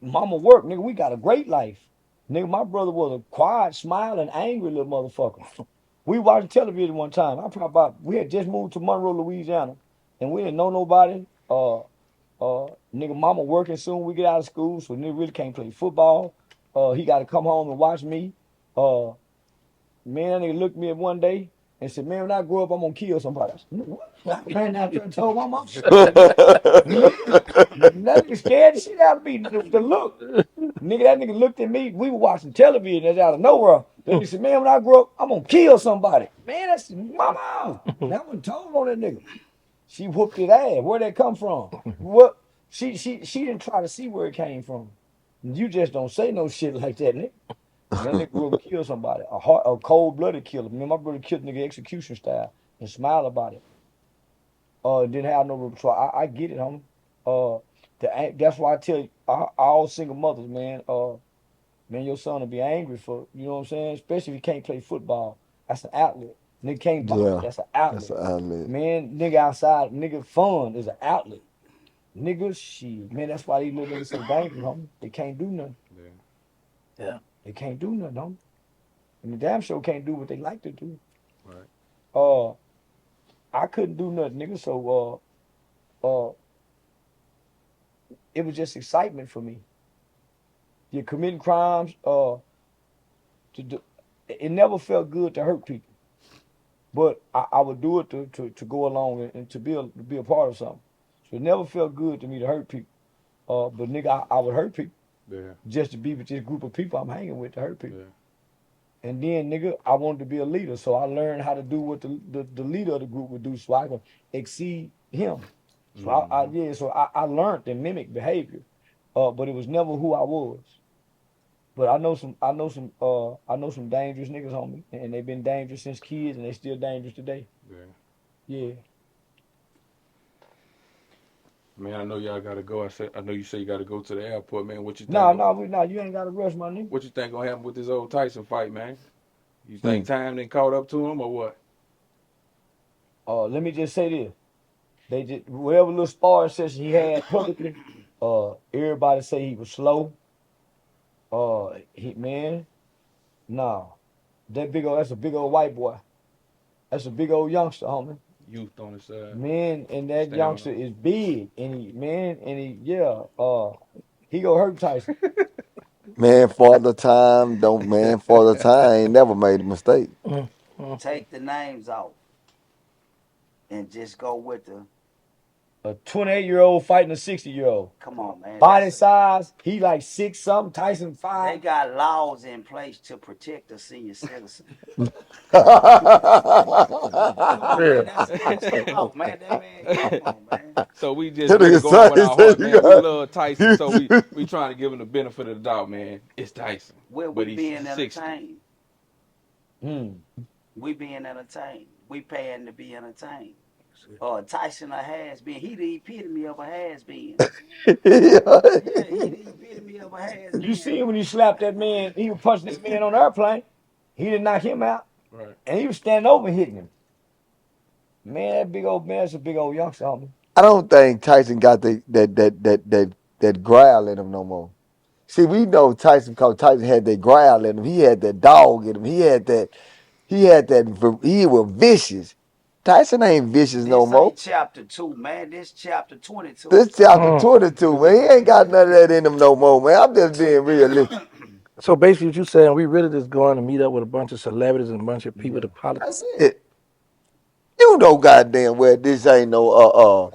mama worked, nigga, we got a great life. Nigga, my brother was a quiet, smiling, angry little motherfucker. We watched television one time. We had just moved to Monroe, Louisiana, and we didn't know nobody. Nigga, mama working soon. We get out of school, so nigga really can't play football. He got to come home and watch me. Man, that nigga looked at me one day and said, "Man, when I grow up, I'm gonna kill somebody." I said, "What?" I ran out there and told my mom. That nigga scared the shit out of me. The look, nigga, that nigga looked at me. We were watching television. That's out of nowhere. Then he said, "Man, when I grow up, I'm gonna kill somebody." Man, that's my mom. That one told on that nigga. She whooped his ass. Where'd that come from? What? She didn't try to see where it came from. You just don't say no shit like that, nigga. That nigga grew up and killed somebody. A cold-blooded killer. Me and my brother killed nigga execution style and smile about it. Didn't have no repertoire. I get it, homie. That's why I tell you, all single mothers, man, man, your son will be angry for, you know what I'm saying? Especially if he can't play football. That's an outlet. Nigga can't box. Yeah. That's an outlet. That's an outlet. Man, nigga outside, nigga fun is an outlet. Nigga, shit. Man, that's why these little niggas so dangerous, homie. They can't do nothing. Yeah. They can't do nothing, homie. And the damn sure can't do what they like to do. Right. I couldn't do nothing, nigga, so, it was just excitement for me. You're committing crimes, it never felt good to hurt people. But I would do it to go along and to be a part of something. So it never felt good to me to hurt people. But nigga, I would hurt people Yeah. just to be with this group of people I'm hanging with to hurt people. Yeah. And then nigga, I wanted to be a leader, so I learned how to do what the leader of the group would do, so I could exceed him. So I learned and mimic behavior, but it was never who I was. But I know some dangerous niggas, homie, and they've been dangerous since kids, and they still dangerous today. Yeah. Yeah. Man, I know y'all gotta go. I know you say you gotta go to the airport, man. What you think? No, you ain't gotta rush, my nigga. What you think gonna happen with this old Tyson fight, man? You think time done caught up to him or what? Let me just say this. They just whatever little sparring session he had publicly, everybody say he was slow. That's a big old white boy. That's a big old youngster, homie. Youth on his side. Man, and that Stand youngster is big, and he go hurt Tyson. Man, Father Time ain't never made a mistake. Take the names off and just go with the. A 28-year-old fighting a 60-year-old. Come on, man. Body size, he like 6 something. Tyson 5. They got laws in place to protect the senior citizen. Yeah. Come on, man. Come on, man. So we just That really nigga going with our heart, Tyson, man. We love Tyson, so we trying to give him the benefit of the doubt, man. It's Tyson. We're But he's being 60. entertained. We being entertained. We paying to be entertained. Tyson a has been. He the epitome of a has been. Yeah. Yeah, he the epitome of a has been. You see when he slapped that man, he was punching that man on the airplane. He didn't knock him out. Right. And he was standing over and hitting him. Man, that big old man, that's a big old youngster, homie. I don't think Tyson got that growl in him no more. See, we know Tyson because Tyson had that growl in him. He had that dog in him. He was vicious. Tyson ain't vicious no This more. ain't chapter 2, man. This chapter 22. This chapter 22, man. He ain't got none of that in him no more, man. I'm just being realistic. So basically, what you saying, we really just going to meet up with a bunch of celebrities and a bunch of people to politics. That's it. You know goddamn well this ain't no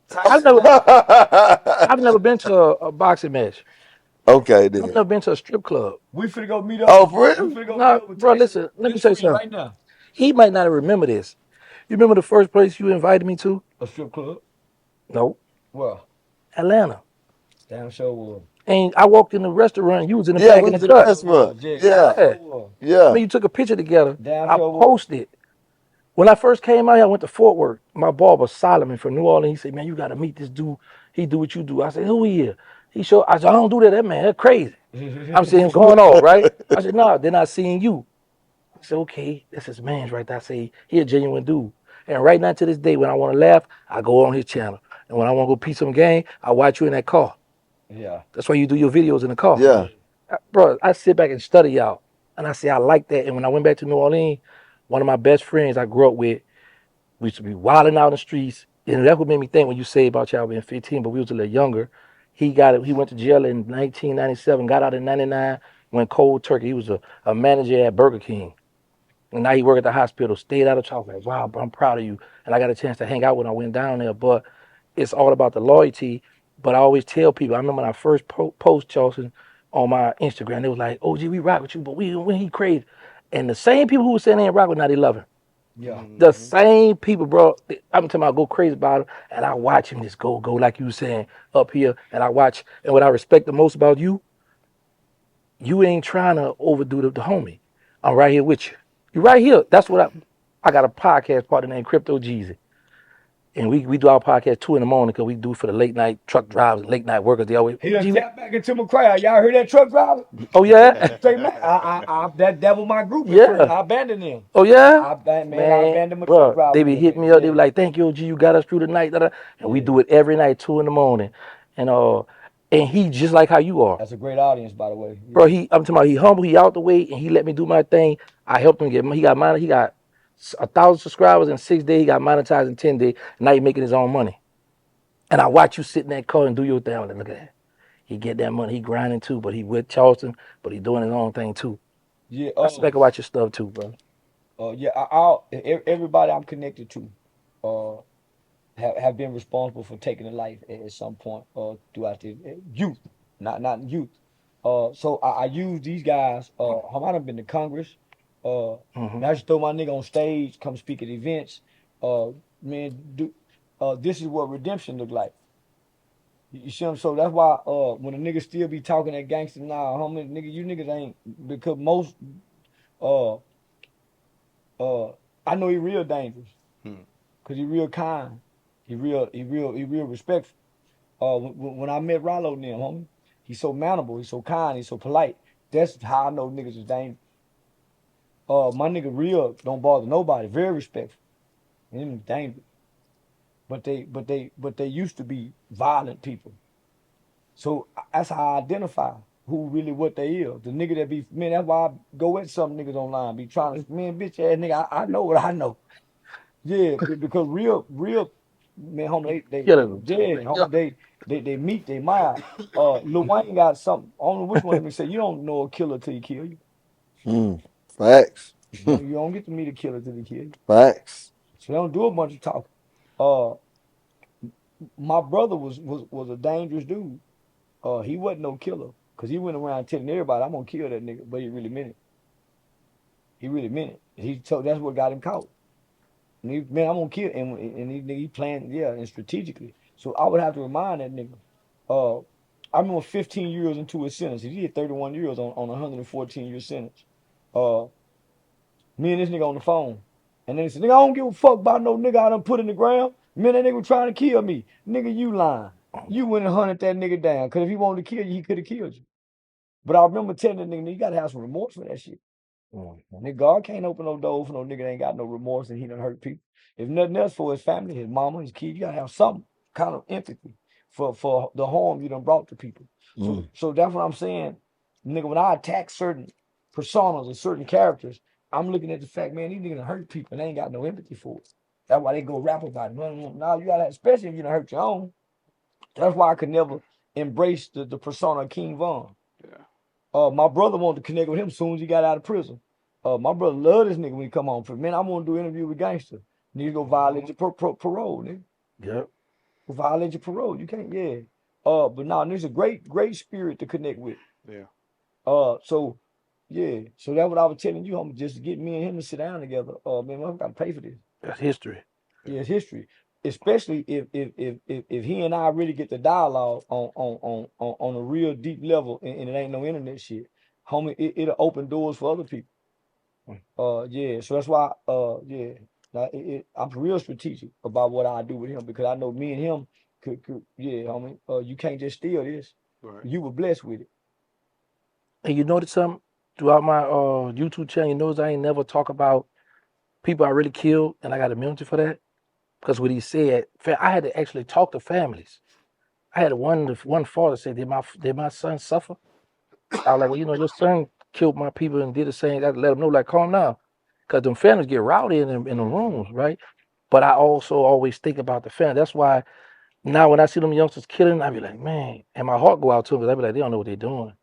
Tyson, I've never been to a boxing match. Okay I've then. never been to a strip club. We finna go meet up. Oh, for real? We finna go Nah, meet up with bro, Tyson listen, let me this say week something. right now. He might not remember this. You remember the first place you invited me to? A strip club? No, Well, Atlanta. damn sure was. And I walked in the restaurant. You was in the Yeah, back we in the to the truck. restaurant. Yeah. Yeah, Sure was. I yeah. mean, you took a picture together. Damn I sure was. posted. When I first came out here, I went to Fort Worth. My barber, Solomon from New Orleans, he said, man, you got to meet this dude. He do what you do. I said, who he is? I said, I don't do that. That man, that's crazy. I'm seeing him going off, right? I said, no, then I seen you. I said, okay, that's his man's right there. I say, he a genuine dude. And right now to this day, when I want to laugh, I go on his channel. And when I want to go peep some game, I watch you in that car. Yeah. That's why you do your videos in the car. Yeah. Bro, I sit back and study y'all. And I say, I like that. And when I went back to New Orleans, one of my best friends I grew up with, we used to be wilding out in the streets. And that's what made me think when you say about y'all being 15, but we was a little younger. He went to jail in 1997, got out in 99, went cold turkey. He was a manager at Burger King. And now he work at the hospital, stayed out of trouble. Like, wow, bro, I'm proud of you. And I got a chance to hang out when I went down there. But it's all about the loyalty. But I always tell people, I remember when I first post Charleston on my Instagram, they was like, oh, gee, we rock with you, but when he crazy. And the same people who were saying they ain't rock with, now they love him. Yeah. The same people, bro. I'm talking about go crazy about him, and I watch him just go like you were saying up here, and I watch. And what I respect the most about you, you ain't trying to overdo the homie. I'm right here with you. You right here. That's what I got a podcast partner named Crypto Jeezy. And we do our podcast 2 in the morning because we do it for the late night truck drivers, late night workers. They always, He done tapped back into my crowd. Y'all heard that truck driver? oh yeah, Say, man, that was my group at Yeah. first. I abandoned them. oh yeah. I abandoned my truck Bro, driver. they be hitting me up. They be like, "Thank you, OG. You got us through the night." Da-da. And we do it every night, 2 in the morning. And he just like how you are, That's a great audience, by the way. bro. I'm talking about he humble, he out the way, and he let me do my thing. I helped him get. He got 1,000 subscribers in 6 days. He got monetized in 10 days. Now he making his own money. And I watch you sit in that car and do your thing. I'm like, look at that. He get that money. He grinding too, but he with Charleston, but he doing his own thing too. Yeah. I expect to watch your stuff too, bro. Everybody I'm connected to, have been responsible for taking a life at some point throughout the youth, not youth. So I use these guys. I might have been to Congress. Mhm. I just throw my nigga on stage, come speak at events. This is what redemption look like. You see what I'm saying? So that's why when a nigga still be talking that gangster now, homie, nigga, you niggas ain't, because most I know he real dangerous. Cause he real kind. He real respectful. When I met Rollo and them, homie, he's so manable, he's so kind, he's so polite. That's how I know niggas is dangerous. My nigga real don't bother nobody, very respectful. He ain't dangerous. But they used to be violent people. So that's how I identify who really what they is. The nigga that be, man, that's why I go at some niggas online, be trying to, man, bitch ass nigga, I know what I know. Yeah, because real, man, homie, they meet, they mind. Lil Wayne got something. I don't know which one of them say, you don't know a killer till he kill you. Facts. You don't get to meet a killer till he kill you. Facts. So they don't do a bunch of talking. My brother was a dangerous dude. He wasn't no killer, cause he went around telling everybody, I'm gonna kill that nigga, but he really meant it. He really meant it. That's what got him caught. And man, I'm gonna kill, and he planned, yeah, and strategically. So I would have to remind that nigga. I remember 15 years into his sentence. He did 31 years on a 114-year sentence. Me and this nigga on the phone. And they said, nigga, I don't give a fuck about no nigga I done put in the ground. Man, that nigga was trying to kill me. Nigga, you lying. You went and hunted that nigga down. Cause if he wanted to kill you, he could have killed you. But I remember telling that nigga, you gotta have some remorse for that shit. Nigga, God can't open no door for no nigga that ain't got no remorse and he done hurt people. If nothing else for his family, his mama, his kids, you gotta have some kind of empathy for the harm you done brought to people. So that's what I'm saying. Nigga, when I attack certain personas or certain characters, I'm looking at the fact, man, these niggas done hurt people and they ain't got no empathy for it. That's why they go rap about it. Now you gotta, especially if you done hurt your own. That's why I could never embrace the persona of King Von. Yeah. My brother wanted to connect with him as soon as he got out of prison. My brother loved this nigga when he come home. Man, I want to do an interview with Gangsta. Nigga go violate your parole, nigga. Yep. Go violate your parole. You can't, yeah. But now there's a great spirit to connect with. Yeah. So yeah. So that's what I was telling you, homie, just to get me and him to sit down together. Man, I gotta pay for this. That's history. Yeah, it's history. Especially if he and I really get the dialogue on a real deep level and it ain't no internet shit, homie, it'll open doors for other people. Yeah, so that's why yeah, now I'm real strategic about what I do with him because I know me and him could yeah, homie, you can't just steal this. Right. You were blessed with it. And you notice something throughout my YouTube channel, you notice I ain't never talk about people I really killed and I got immunity for that. Because what he said, I had to actually talk to families. I had one father say, did my son suffer? I was like, well, your son killed my people and did the same. I let him know, like, calm down. Because them families get rowdy in the rooms, right? But I also always think about the family. That's why now when I see them youngsters killing, I be like, man, and my heart go out to them because I be like, they don't know what they're doing.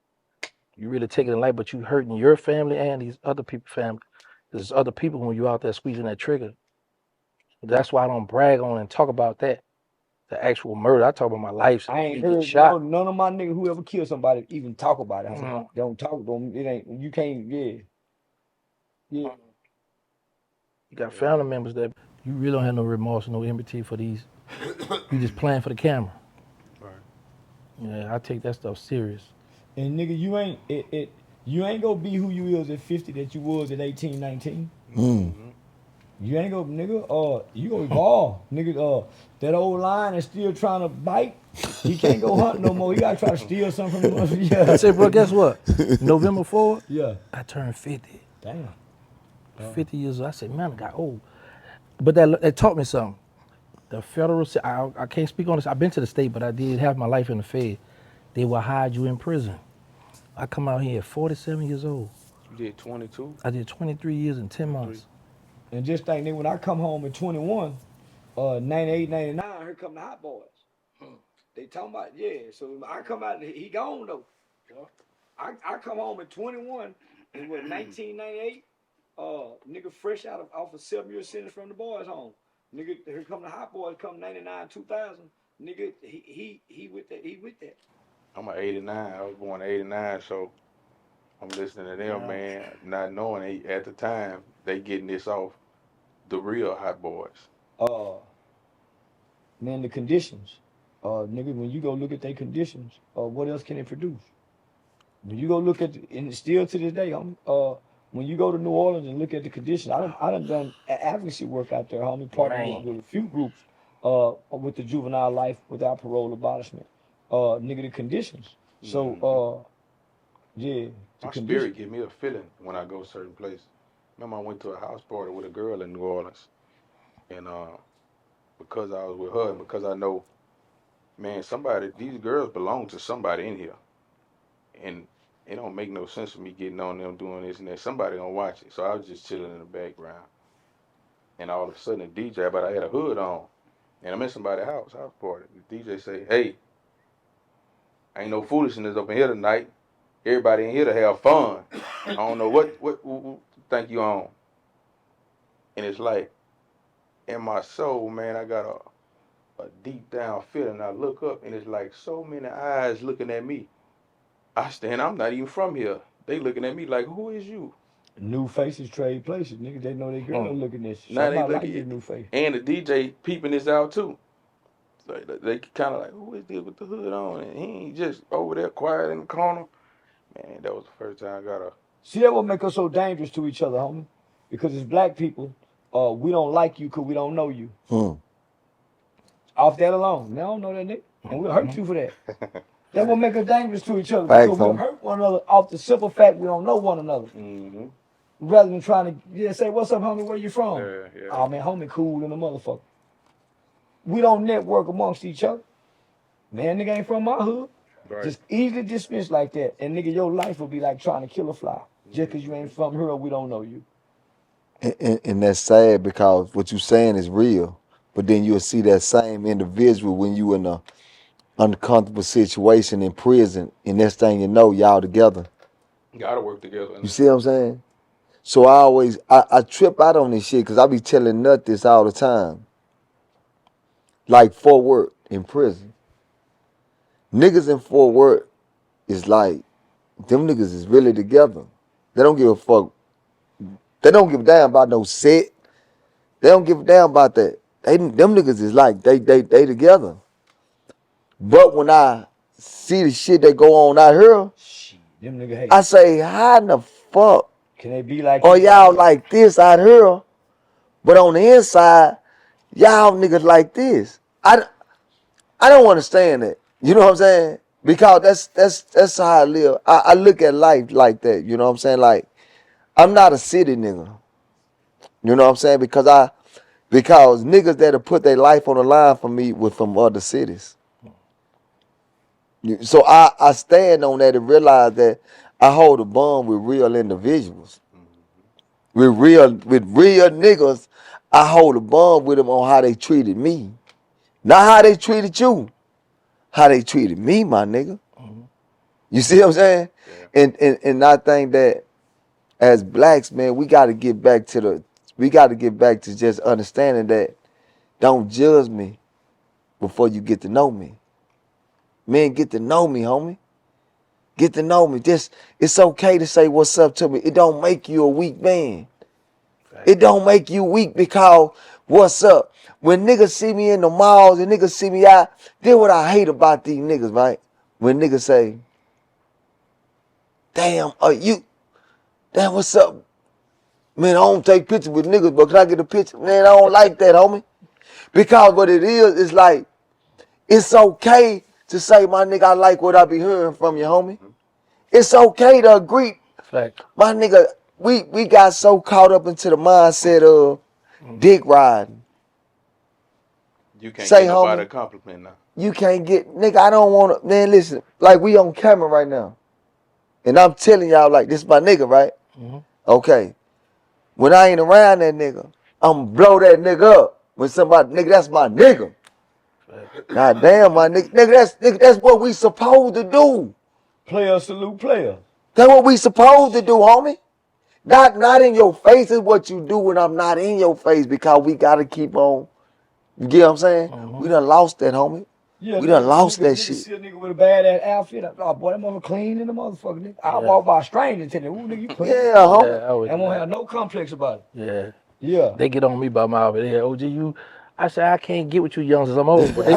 You really take it in life, but you hurting your family and these other people's family. There's other people when you out there squeezing that trigger. That's why I don't brag on and talk about that. The actual murder. I talk about my life. I ain't Get heard shot. none of my niggas who ever killed somebody even talk about it. I said, Mhm. don't talk, don't, it ain't, you can't, yeah. Yeah. You got family members that you really don't have no remorse, no empathy for these. You just playing for the camera. Right. Yeah, I take that stuff serious. And nigga, you ain't gonna be who you is at 50 that you was at 18, 19. You ain't gonna, nigga, you gonna evolve. Nigga, that old lion is still trying to bite. He can't go hunt no more. He gotta try to steal something from us. I Yeah. say, bro, guess what? November 4th, Yeah. I turned 50. Damn. 50 years old. I said, man, I got old. But that taught me something. The federal, I can't speak on this. I've been to the state, but I did have my life in the Fed. They will hide you in prison. I come out here at 47 years old. You did 22? I did 23 years and 10 months. And just think, nigga, when I come home at 21, 98, 99, here come the hot boys. They talking about, yeah. So I come out, he gone though. I come home at 21 in what 1998. Nigga fresh off a 7-year sentence from the boys home. Nigga, here come the hot boys, come 99, 2000. Nigga, he with that. I'm an 89. I was born in 89, so I'm listening to them, Yeah. man, not knowing at the time they getting this off the real hot boys. Man, the conditions. Nigga, when you go look at their conditions, what else can it produce? When you go look at, and still to this day, when you go to New Orleans and look at the conditions, I done advocacy work out there, homie, partnering with a few groups, with the juvenile life without parole abolishment. Nigga, the conditions. So, yeah. My spirit give me a feeling when I go certain places. Remember, I went to a house party with a girl in New Orleans, and because I was with her, and because I know, man, these girls belong to somebody in here, and it don't make no sense for me getting on them doing this and that. Somebody gonna watch it, so I was just chilling in the background, and all of a sudden the DJ, but I had a hood on, and I'm in somebody's house party. The DJ say, "Hey, ain't no foolishness up in here tonight. Everybody in here to have fun. I don't know what think you on." And it's like, in my soul, man, I got a deep down feeling. I look up and it's like so many eyes looking at me. I'm not even from here. They looking at me like, who is you? New faces trade places, nigga. They know they girl looking at you. Now they Somebody look like at this new face. and the DJ peeping this out too. So they kind of like, who is this with the hood on? And he ain't just over there quiet in the corner. Man, that was the first time I got a. See, that what make us so dangerous to each other, homie. Because as black people, we don't like you because we don't know you. Mm. Off that alone. Now I don't know that nigga. And we'll hurt you for that. That will make us dangerous to each other. Facts, Because we'll homie. hurt one another off the simple fact we don't know one another. Mm-hmm. Rather than trying to say, what's up, homie? Where you from? Yeah. Oh man, homie cool than a motherfucker. We don't network amongst each other. Man, nigga ain't from my hood. Right. Just easily dismissed like that. And nigga, your life will be like trying to kill a fly. Just because you ain't from here or we don't know you. And that's sad because what you saying is real. But then you'll see that same individual when you in a uncomfortable situation in prison, and next thing you know, y'all together. Gotta work together. You see what I'm saying? So I trip out on this shit because I be telling Nut this all the time. Like Fort Worth in prison. Niggas in Fort Worth is like, them niggas is really together. They don't give a fuck. They don't give a damn about no set. They don't give a damn about that. Them niggas is like, they together. But when I see the shit that go on out here, Shit, them nigga hate. I say, how in the fuck Can they be like are you? y'all like this out here? But on the inside, y'all niggas like this. I don't understand that. You know what I'm saying? Because that's how I live. I look at life like that. You know what I'm saying? Like, I'm not a city nigga. You know what I'm saying? Because niggas that have put their life on the line for me were from other cities. So I stand on that and realize that I hold a bond with real individuals. With real niggas, I hold a bond with them on how they treated me. Not how they treated you. How they treated me, my nigga. You see what I'm saying? Yeah. And I think that as blacks, man, we gotta get back to just understanding that don't judge me before you get to know me. Man, get to know me, homie. Get to know me. It's okay to say what's up to me. It don't make you a weak man. It don't make you weak because what's up? When niggas see me in the malls and niggas see me out, then what I hate about these niggas, right? When niggas say, damn, what's up? Man, I don't take pictures with niggas, but can I get a picture? Man, I don't like that, homie. Because what it is like, it's okay to say, my nigga, I like what I be hearing from you, homie. It's okay to agree. Fact. My nigga, we got so caught up into the mindset of dick riding. You can't Say, get nobody homie. a compliment now. You can't get, nigga, I don't want to, man, listen, like we on camera right now. And I'm telling y'all, like, this my nigga, right? Okay. When I ain't around that nigga, I'm blow that nigga up. When somebody, nigga, that's my nigga. God damn, my nigga. Nigga, that's what we supposed to do. Player salute player. That's what we supposed to do, homie. Not in your face is what you do when I'm not in your face because we got to keep on. You get what I'm saying? We done lost that, homie. Yeah, We done lost that nigga shit. See a nigga with a badass outfit. Oh boy, that mother clean in the motherfucker. Nigga. I walk by a stranger and tell them, ooh, nigga, you clean. Yeah, homie. Yeah, I always I do won't that. have no complex about it. Yeah. Yeah. They get on me by my outfit. Yeah, OG, I say I can't get with you youngsters. I'm old, but they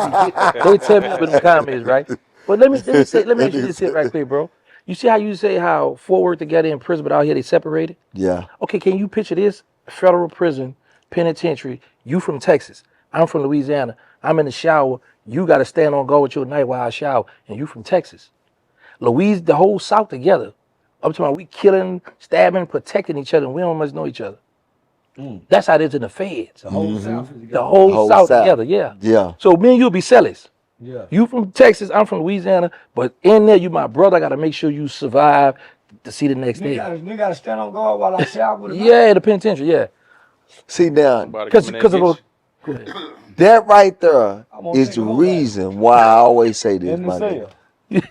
tell me up in the comments, right? But let me ask you this shit right quick, bro. You see how you say how Fort Worth together in prison, but out here they separated? Yeah. Okay, can you picture this? Federal prison, penitentiary. You from Texas. I'm from Louisiana. I'm in the shower. You got to stand on guard with your knife while I shower, and you from Texas. The whole South together. I'm talking about we killing, stabbing, protecting each other, and we don't much know each other. That's how it is in the feds. The whole South is together. The whole South together, yeah. Yeah. So me and you'll be sellers. Yeah. You from Texas, I'm from Louisiana, but in there you my brother. I got to make sure you survive to see the next day. Nigga gotta stand on guard while I shower with a knife. Yeah, the penitentiary, yeah. See now, Somebody Because come in there of and get those. that right there I'm gonna is take the a whole reason why I always say this, In the my cell. nigga.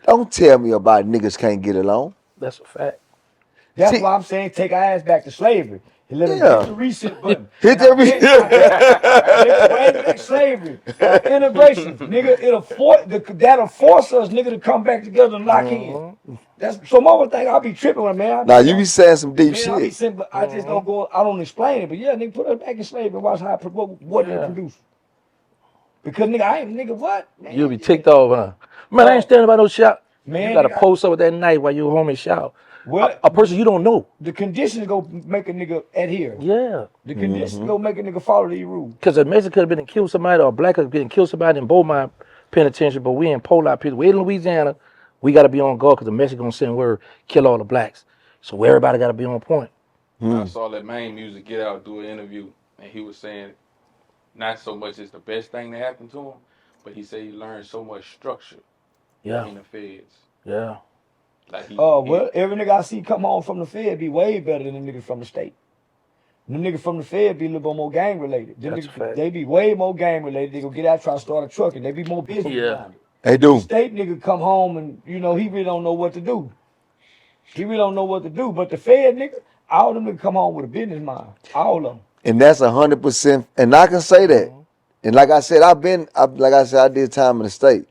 Don't tell me about niggas can't get along. That's a fact. That's See- why I'm saying take our ass back to slavery. And let us Yeah. hit the reset button. Hit that reset. Nigga, bring back slavery. Integration. Nigga, that'll force us, nigga, to come back together and lock in. That's some other thing I be tripping with, man. Now you be saying some deep Man, I be shit. saying, but I just don't go, I don't explain it. But yeah, nigga, put us back in slavery and watch how what it produce. Because nigga, what? Man, You'll be ticked off, huh? Man, I ain't standing by no shop. Man, You got to nigga, post up with that knife while you're home and shout. Well, a person you don't know. the conditions go make a nigga adhere. Yeah. The conditions go make a nigga follow these rules. Because a Mexican could have been and killed somebody, or a black could have been and killed somebody in Beaumont Penitentiary, but we in Polar people. We in Louisiana, we got to be on guard because the Mexican going to send word, kill all the blacks. So everybody got to be on point. I saw that main music get out, do an interview, and he was saying not so much it's the best thing that happened to him, but he said he learned so much structure Yeah. in the feds. Yeah. Like Well, every nigga I see come home from the Fed be way better than the niggas from the state. The niggas from the Fed be a little bit more gang related. That's a fact. They be way more gang related. They go get out, try to start a truck, and they be more business behind it. They do. The state nigga come home and, you know, he really don't know what to do. He really don't know what to do. But the Fed nigga, all them niggas come home with a business mind. All of them. And that's 100%. And I can say that. And like I said, I did time in the state.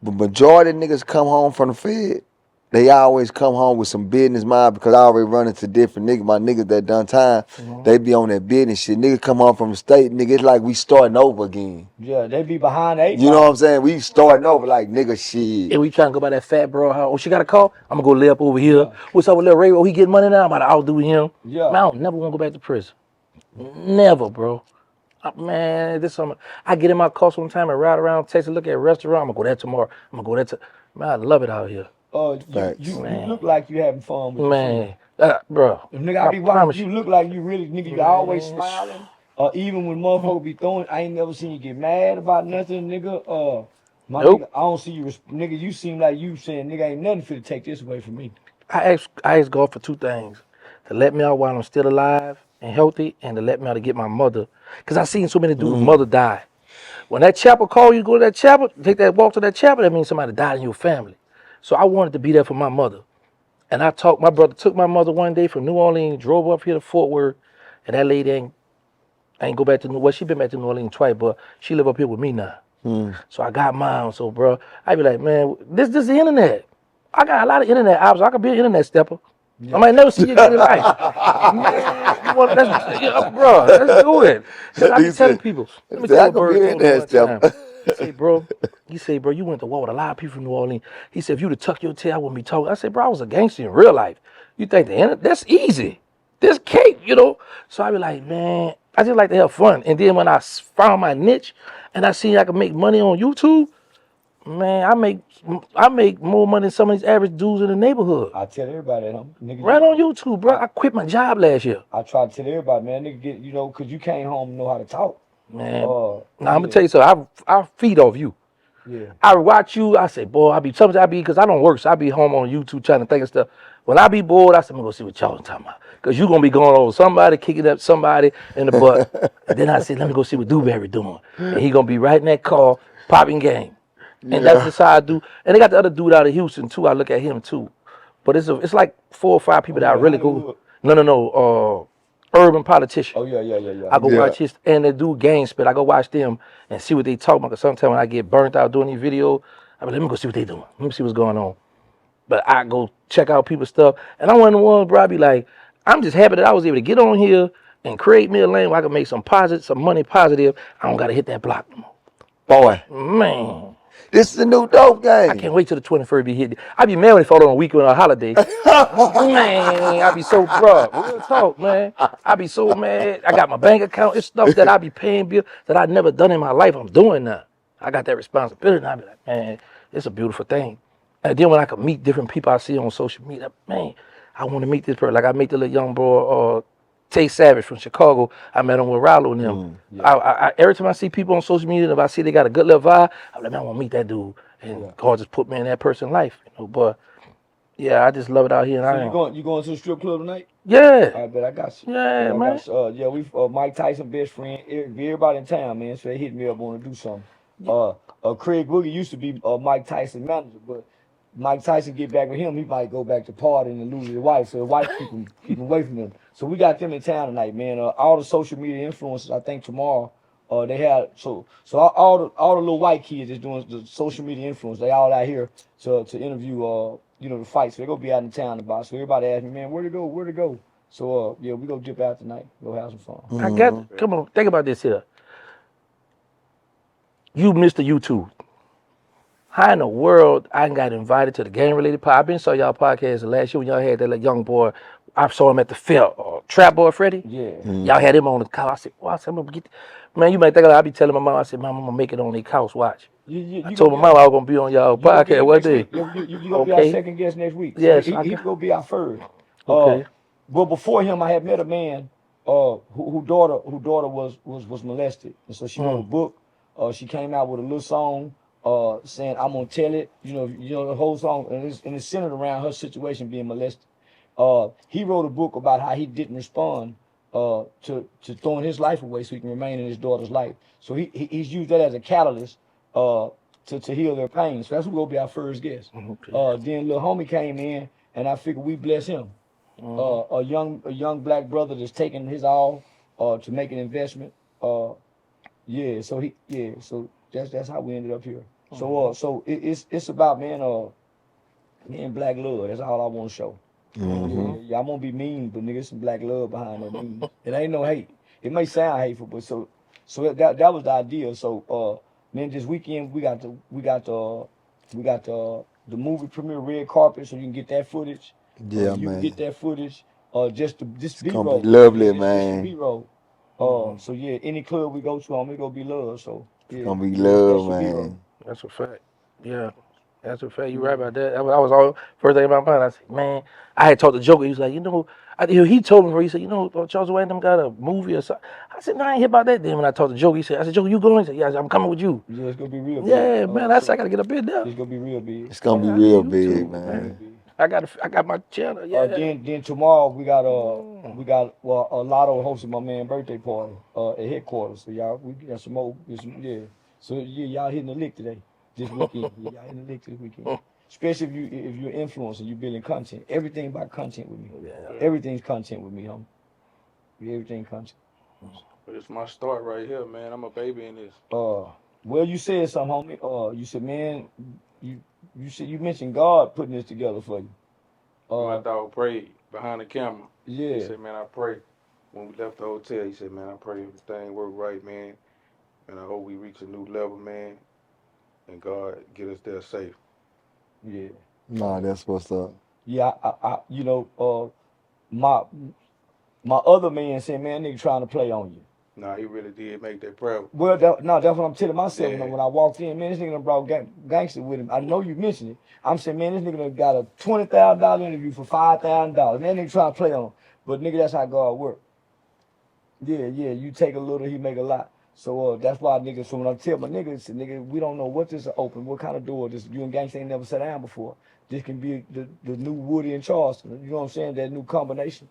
But majority of niggas come home from the Fed. They always come home with some business mind because I already run into different niggas. My niggas that done time, they be on that business shit. Niggas come home from the state, nigga, it's like we starting over again. Yeah, they be behind the eight You know ball. what I'm saying? We starting over like nigga shit. And we trying to go by that fat bro. Oh, she got a call? I'm going to go lay up over here. What's up with Lil Ray? Oh, he getting money now? I'm about to outdo him. Yeah. Man, I don't never want to go back to prison. Never, bro. Man, this summer, I get in my car sometime and ride around Texas, look at a restaurant. I'm going to go there tomorrow. I'm going to go there. Man, I love it out here. You look like you having fun with your friends. Man, bro. If nigga, I be watching you look like you really, nigga, you always smiling. Even when motherfuckers be throwing, I ain't never seen you get mad about nothing, nigga. Nope. Nigga, I don't see you, nigga, you seem like you saying, nigga, ain't nothing for to take this away from me. I ask God for two things. To let me out while I'm still alive and healthy, and to let me out to get my mother. Because I seen so many dudes' mother die. When that chapel call you to go to that chapel, take that walk to that chapel, that means somebody died in your family. So I wanted to be there for my mother. And my brother took my mother one day from New Orleans, drove up here to Fort Worth, and that lady ain't go back to she been back to New Orleans twice, but she live up here with me now. So I got mine. So, bro, I be like, man, this is the internet. I got a lot of internet options. I could be an internet stepper. I might never see you again in life. Man, bro, let's do it. Cause I be telling people. Let me tell you, He say, bro, you went to war with a lot of people from New Orleans. He said, if you'd have tucked your tail, I wouldn't be talking. I said, bro, I was a gangster in real life. You think the internet, that's easy. This cake, you know. So I be like, man, I just like to have fun. And then when I found my niche and I seen I could make money on YouTube, man, I make more money than some of these average dudes in the neighborhood. I tell everybody that, nigga. Right on YouTube, bro. I quit my job last year. I try to tell everybody, man, nigga, get, you know, because you came home and know how to talk. Man, now I'm going to tell you something. I feed off you. Yeah. I watch you. I say, boy, because I don't work, so I be home on YouTube trying to think of stuff. When I be bored, I say, I'm going to see what y'all talking about. Because you going to be going over somebody, kicking up somebody in the butt. And then I say, let me go see what Dewberry doing. And he going to be right in that car, popping game. And that's just how I do. And they got the other dude out of Houston, too. I look at him, too. But it's like 4 or 5 people that I really go. No. Urban politician. Oh, yeah. I go watch his, and they do game spit. I go watch them and see what they talk about. Because sometimes when I get burnt out doing these videos, I be like, let me go see what they doing. Let me see what's going on. But I go check out people's stuff. And I'm one of the ones, bro, I be like, I'm just happy that I was able to get on here and create me a lane where I can make some money positive. I don't got to hit that block no more. Boy. Man. This is the new dope game. I can't wait till the 21st be hit. I be mad when it fall on a weekend or a holiday. Man, I be so bro. Real talk, man. I be so mad. I got my bank account. It's stuff that I be paying bills that I never done in my life. I'm doing now. I got that responsibility. And I be like, man, it's a beautiful thing. And then when I can meet different people I see on social media, man, I want to meet this person. Like I meet the little young boy, Tay Savage from Chicago. I met him with Rollo and them. I every time I see people on social media, if I see they got a good little vibe, I'm like, man, I want to meet that dude. And God just put me in that person's life, you know. But yeah, I just love it out here. And So you going to the strip club tonight? Yeah. I bet I got you. Yeah, man. We Mike Tyson best friend. Everybody in town, man. So they hit me up want to do something. Craig Boogie used to be Mike Tyson manager, but Mike Tyson get back with him, he might go back to partying and lose his wife. So his wife keep him away from him. So we got them in town tonight, man. All the social media influencers, I think tomorrow, they have so all the little white kids that's doing the social media influence, they all out here to interview the fights. So they gonna be out in town about. So everybody asked me, man, where to go? So we gonna dip out tonight, go have some fun. Come on, think about this here. You Mr. YouTube. how in the world I got invited to the gang-related pod? I've been saw y'all podcast last year when y'all had that like, young boy. I saw him at the fair. Trap Boy Freddy. Yeah. Y'all had him on the couch. I said, well, I said, I'm gonna get. Man, you might think I be telling my mom. I said, Mom, I'm gonna make it on the couch. Watch. I told my mom I was gonna be on y'all podcast one day. You gonna be our second guest next week. Yes, So he gonna be our first. Okay. Well, before him, I had met a man who daughter was molested, and so she wrote a book. She came out with a little song saying, "I'm gonna tell it." You know the whole song, and it's centered around her situation being molested. He wrote a book about how he didn't respond to throwing his life away so he can remain in his daughter's life. So he's used that as a catalyst to heal their pain. So that's who will be our first guest. Okay. Then little homie came in, and I figured we bless him. A young black brother that's taking his all to make an investment. So that's how we ended up here. So it's about man black love. That's all I want to show. Yeah, I'm gonna be mean, but nigga, some black love behind that mean. It ain't no hate. It may sound hateful, but so that was the idea. So man, this weekend we got the movie premiere red carpet, so you can get that footage. Yeah, You man. can get that footage. Just It's B-roll. gonna be lovely, It's man. B-roll. So yeah, any club we go to, it's gonna be love. So yeah, It's gonna be yeah, love, that's your B-roll. man. That's a fact. Yeah. That's a fact. You right about that. I was all first thing in my mind. I said, man, I had talked to Joker. He was like, he told me, he said, Charles White them got a movie or something. I said, no, I ain't hear about that. Then when I talked to Joker, I said, Joker, you going? He said, yeah, I'm coming with you. Yeah, it's gonna be real big. Yeah, man. I said, I gotta get up in there. It's gonna be real big. It's gonna be Yeah, real you big, too, man. I got my channel. Yeah. Then tomorrow we got a Lotto hosting my man birthday party at headquarters. So y'all we got some more. So yeah, y'all hitting the lick today. This weekend. Yeah, y'all hitting the lick this weekend. Especially if you're an influencer, you building content. Everything about content with me. Yeah. Everything's content with me, homie. Everything content. But it's my start right here, man. I'm a baby in this. Well, you said something, homie. You said, man, you mentioned God putting this together for you. My dog prayed behind the camera. Yeah. He said, man, I pray. When we left the hotel, he said, man, I pray everything work right, man. And I hope we reach a new level, man. And God get us there safe. Yeah. Nah, that's what's up. Yeah, my other man said, man, nigga trying to play on you. Nah, he really did make that prayer. Well, that's what I'm telling myself Yeah. when I walked in. Man, this nigga done brought Gangsta with him. I know you mentioned it. I'm saying, man, this nigga done got a $20,000 interview for $5,000. Man, nigga trying to play on him. But nigga, that's how God work. Yeah, you take a little, he make a lot. So that's why niggas, so when I tell my niggas, nigga, we don't know what this is open, what kind of door this. You and Gangsta ain't never sat down before. This can be the new Woody and Charleston. You know what I'm saying? That new combination.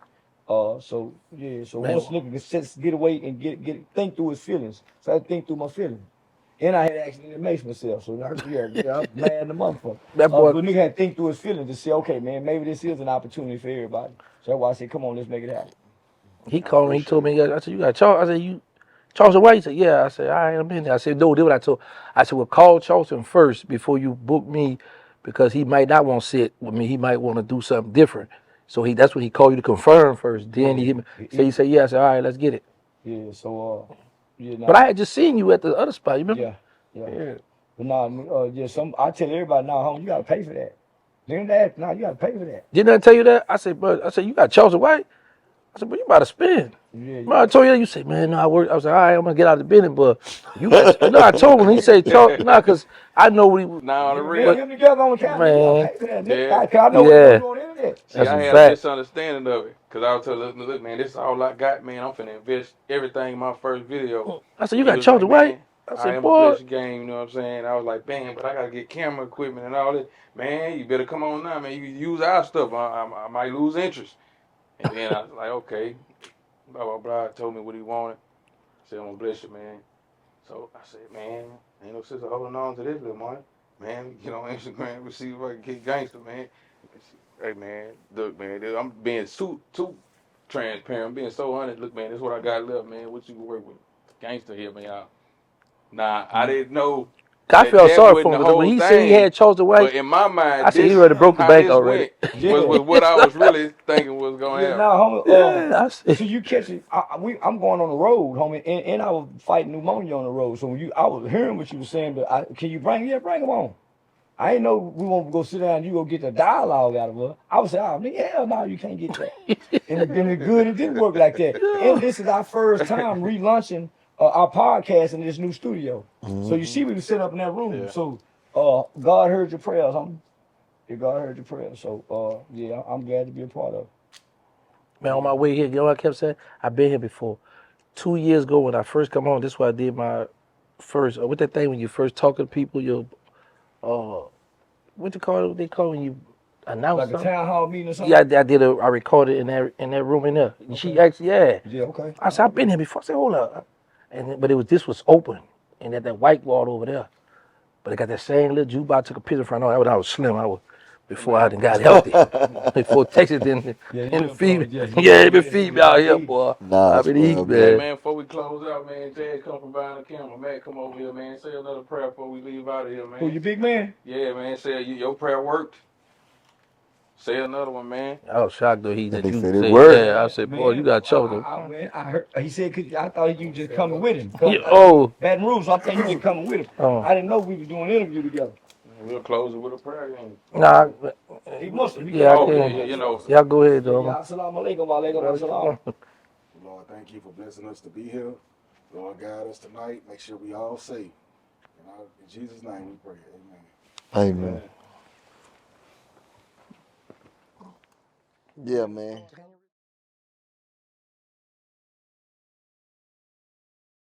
So Man. once nigga can get away and think through his feelings. So I think through my feelings. And I had accidentally maced myself. So I'm mad in the motherfucker. That boy- But nigga had to think through his feelings to say, okay, man, maybe this is an opportunity for everybody. So that's why I said, come on, let's make it happen. He called me. He told me. I said, you got Charles. I said, Charleston White? He said, yeah. I said, all right, I'm in there. I said, no, that's what I told. I said, well, call Charleston first before you book me because he might not want to sit with me. He might want to do something different. So that's when he called you to confirm first. Then he hit me. So he said, yeah. I said, all right, let's get it. Yeah, so, nah. But I had just seen you at the other spot. You remember? Yeah. But I tell everybody, homie, you gotta pay for that. You gotta pay for that. Didn't I tell you that? I said, you got Charleston White? I said, but you about to spend. Yeah. Man, I told you that. You said, man, no, I work. I was like, all right, I'm gonna get out of the business, but I told him. He said, because I know what he was. Now, the Get real. them together on the camera. You Man. gotta pay for that. Yeah. Cause I know Yeah. what you on the internet. See, That's I a had fact. a misunderstanding of it. Because I was telling, look, man, this is all I got, man. I'm finna invest everything in my first video. I said, you He got was Charleston like, White? man, I I said, am boy. a blessed game, you know what I'm saying? I was like, man, but I gotta get camera equipment and all that. Man, you better come on now, man. You use our stuff. I might lose interest. And then I was like, okay. Blah, blah, blah. Told me what he wanted. Said, I'm gonna bless you, man. So I said, man, ain't no sense of holding on to this little money. Man, get on Instagram, we see if I can get gangster, man. Hey, man, look, man, I'm being too transparent. I'm being so honest. Look, man, this is what I got left, man. What you can work with? Gangster here, man, y'all. Nah, I didn't know. I felt sorry wasn't for him the because when whole he said he thing, had Charleston White, But in my mind, I said he this already broke the how bank this already. went was what I was really thinking was gonna happen. homie. Yeah, I said, So you catch it. I'm going on the road, homie, and I was fighting pneumonia on the road. So I was hearing what you were saying, but can you bring him on? I ain't know we won't go sit down and you go get the dialogue out of her. I would say, oh, nigga, hell no, you can't get that. and it good, it didn't work like that. And this is our first time relaunching our podcast in this new studio. So you see we was sitting up in that room. Yeah. So God heard your prayers, homie. Yeah, God heard your prayers. So yeah, I'm glad to be a part of it. Man, on my way here, you know what I kept saying? I've been here before. 2 years ago when I first come home, this is why I did my first, what that thing when you first talk to people, your, what you call it, what they call when you announce Like a something? town hall meeting or something? Yeah, I recorded in that room in there. And she asked, yeah. Yeah, okay. I said, I've been here before. I said, hold up. But this was open. And that white wall over there. But it got that same little jukebox. I took a picture from it. I was slim. Before I done got healthy. Before Texas didn't feed me. Yeah, they been feeding me out here, boy. Nah, I've been it's eating, well, Hey man. man, before we close out, man, Jay come from behind the camera. Matt, come over here, man. Say another prayer before we leave out of here, man. Who, you big man? Yeah, man. Say your prayer worked. Say another one, man. I was shocked though that They you said it said, worked. yeah. I said, boy, you got trouble. I heard. I thought you just coming with him. Oh. Baton Rouge, so I think you just coming with him. Oh. I didn't know we was doing an interview together. We'll close it with a prayer again. Nah. He must have. Yeah, I Oh, can. yeah, you know. Y'all go ahead, though. Assalamu alaikum, wa alaikum assalam. Lord, thank you for blessing us to be here. Lord, guide us tonight. Make sure we all safe. In Jesus' name we pray. Amen. Amen. Yeah, man.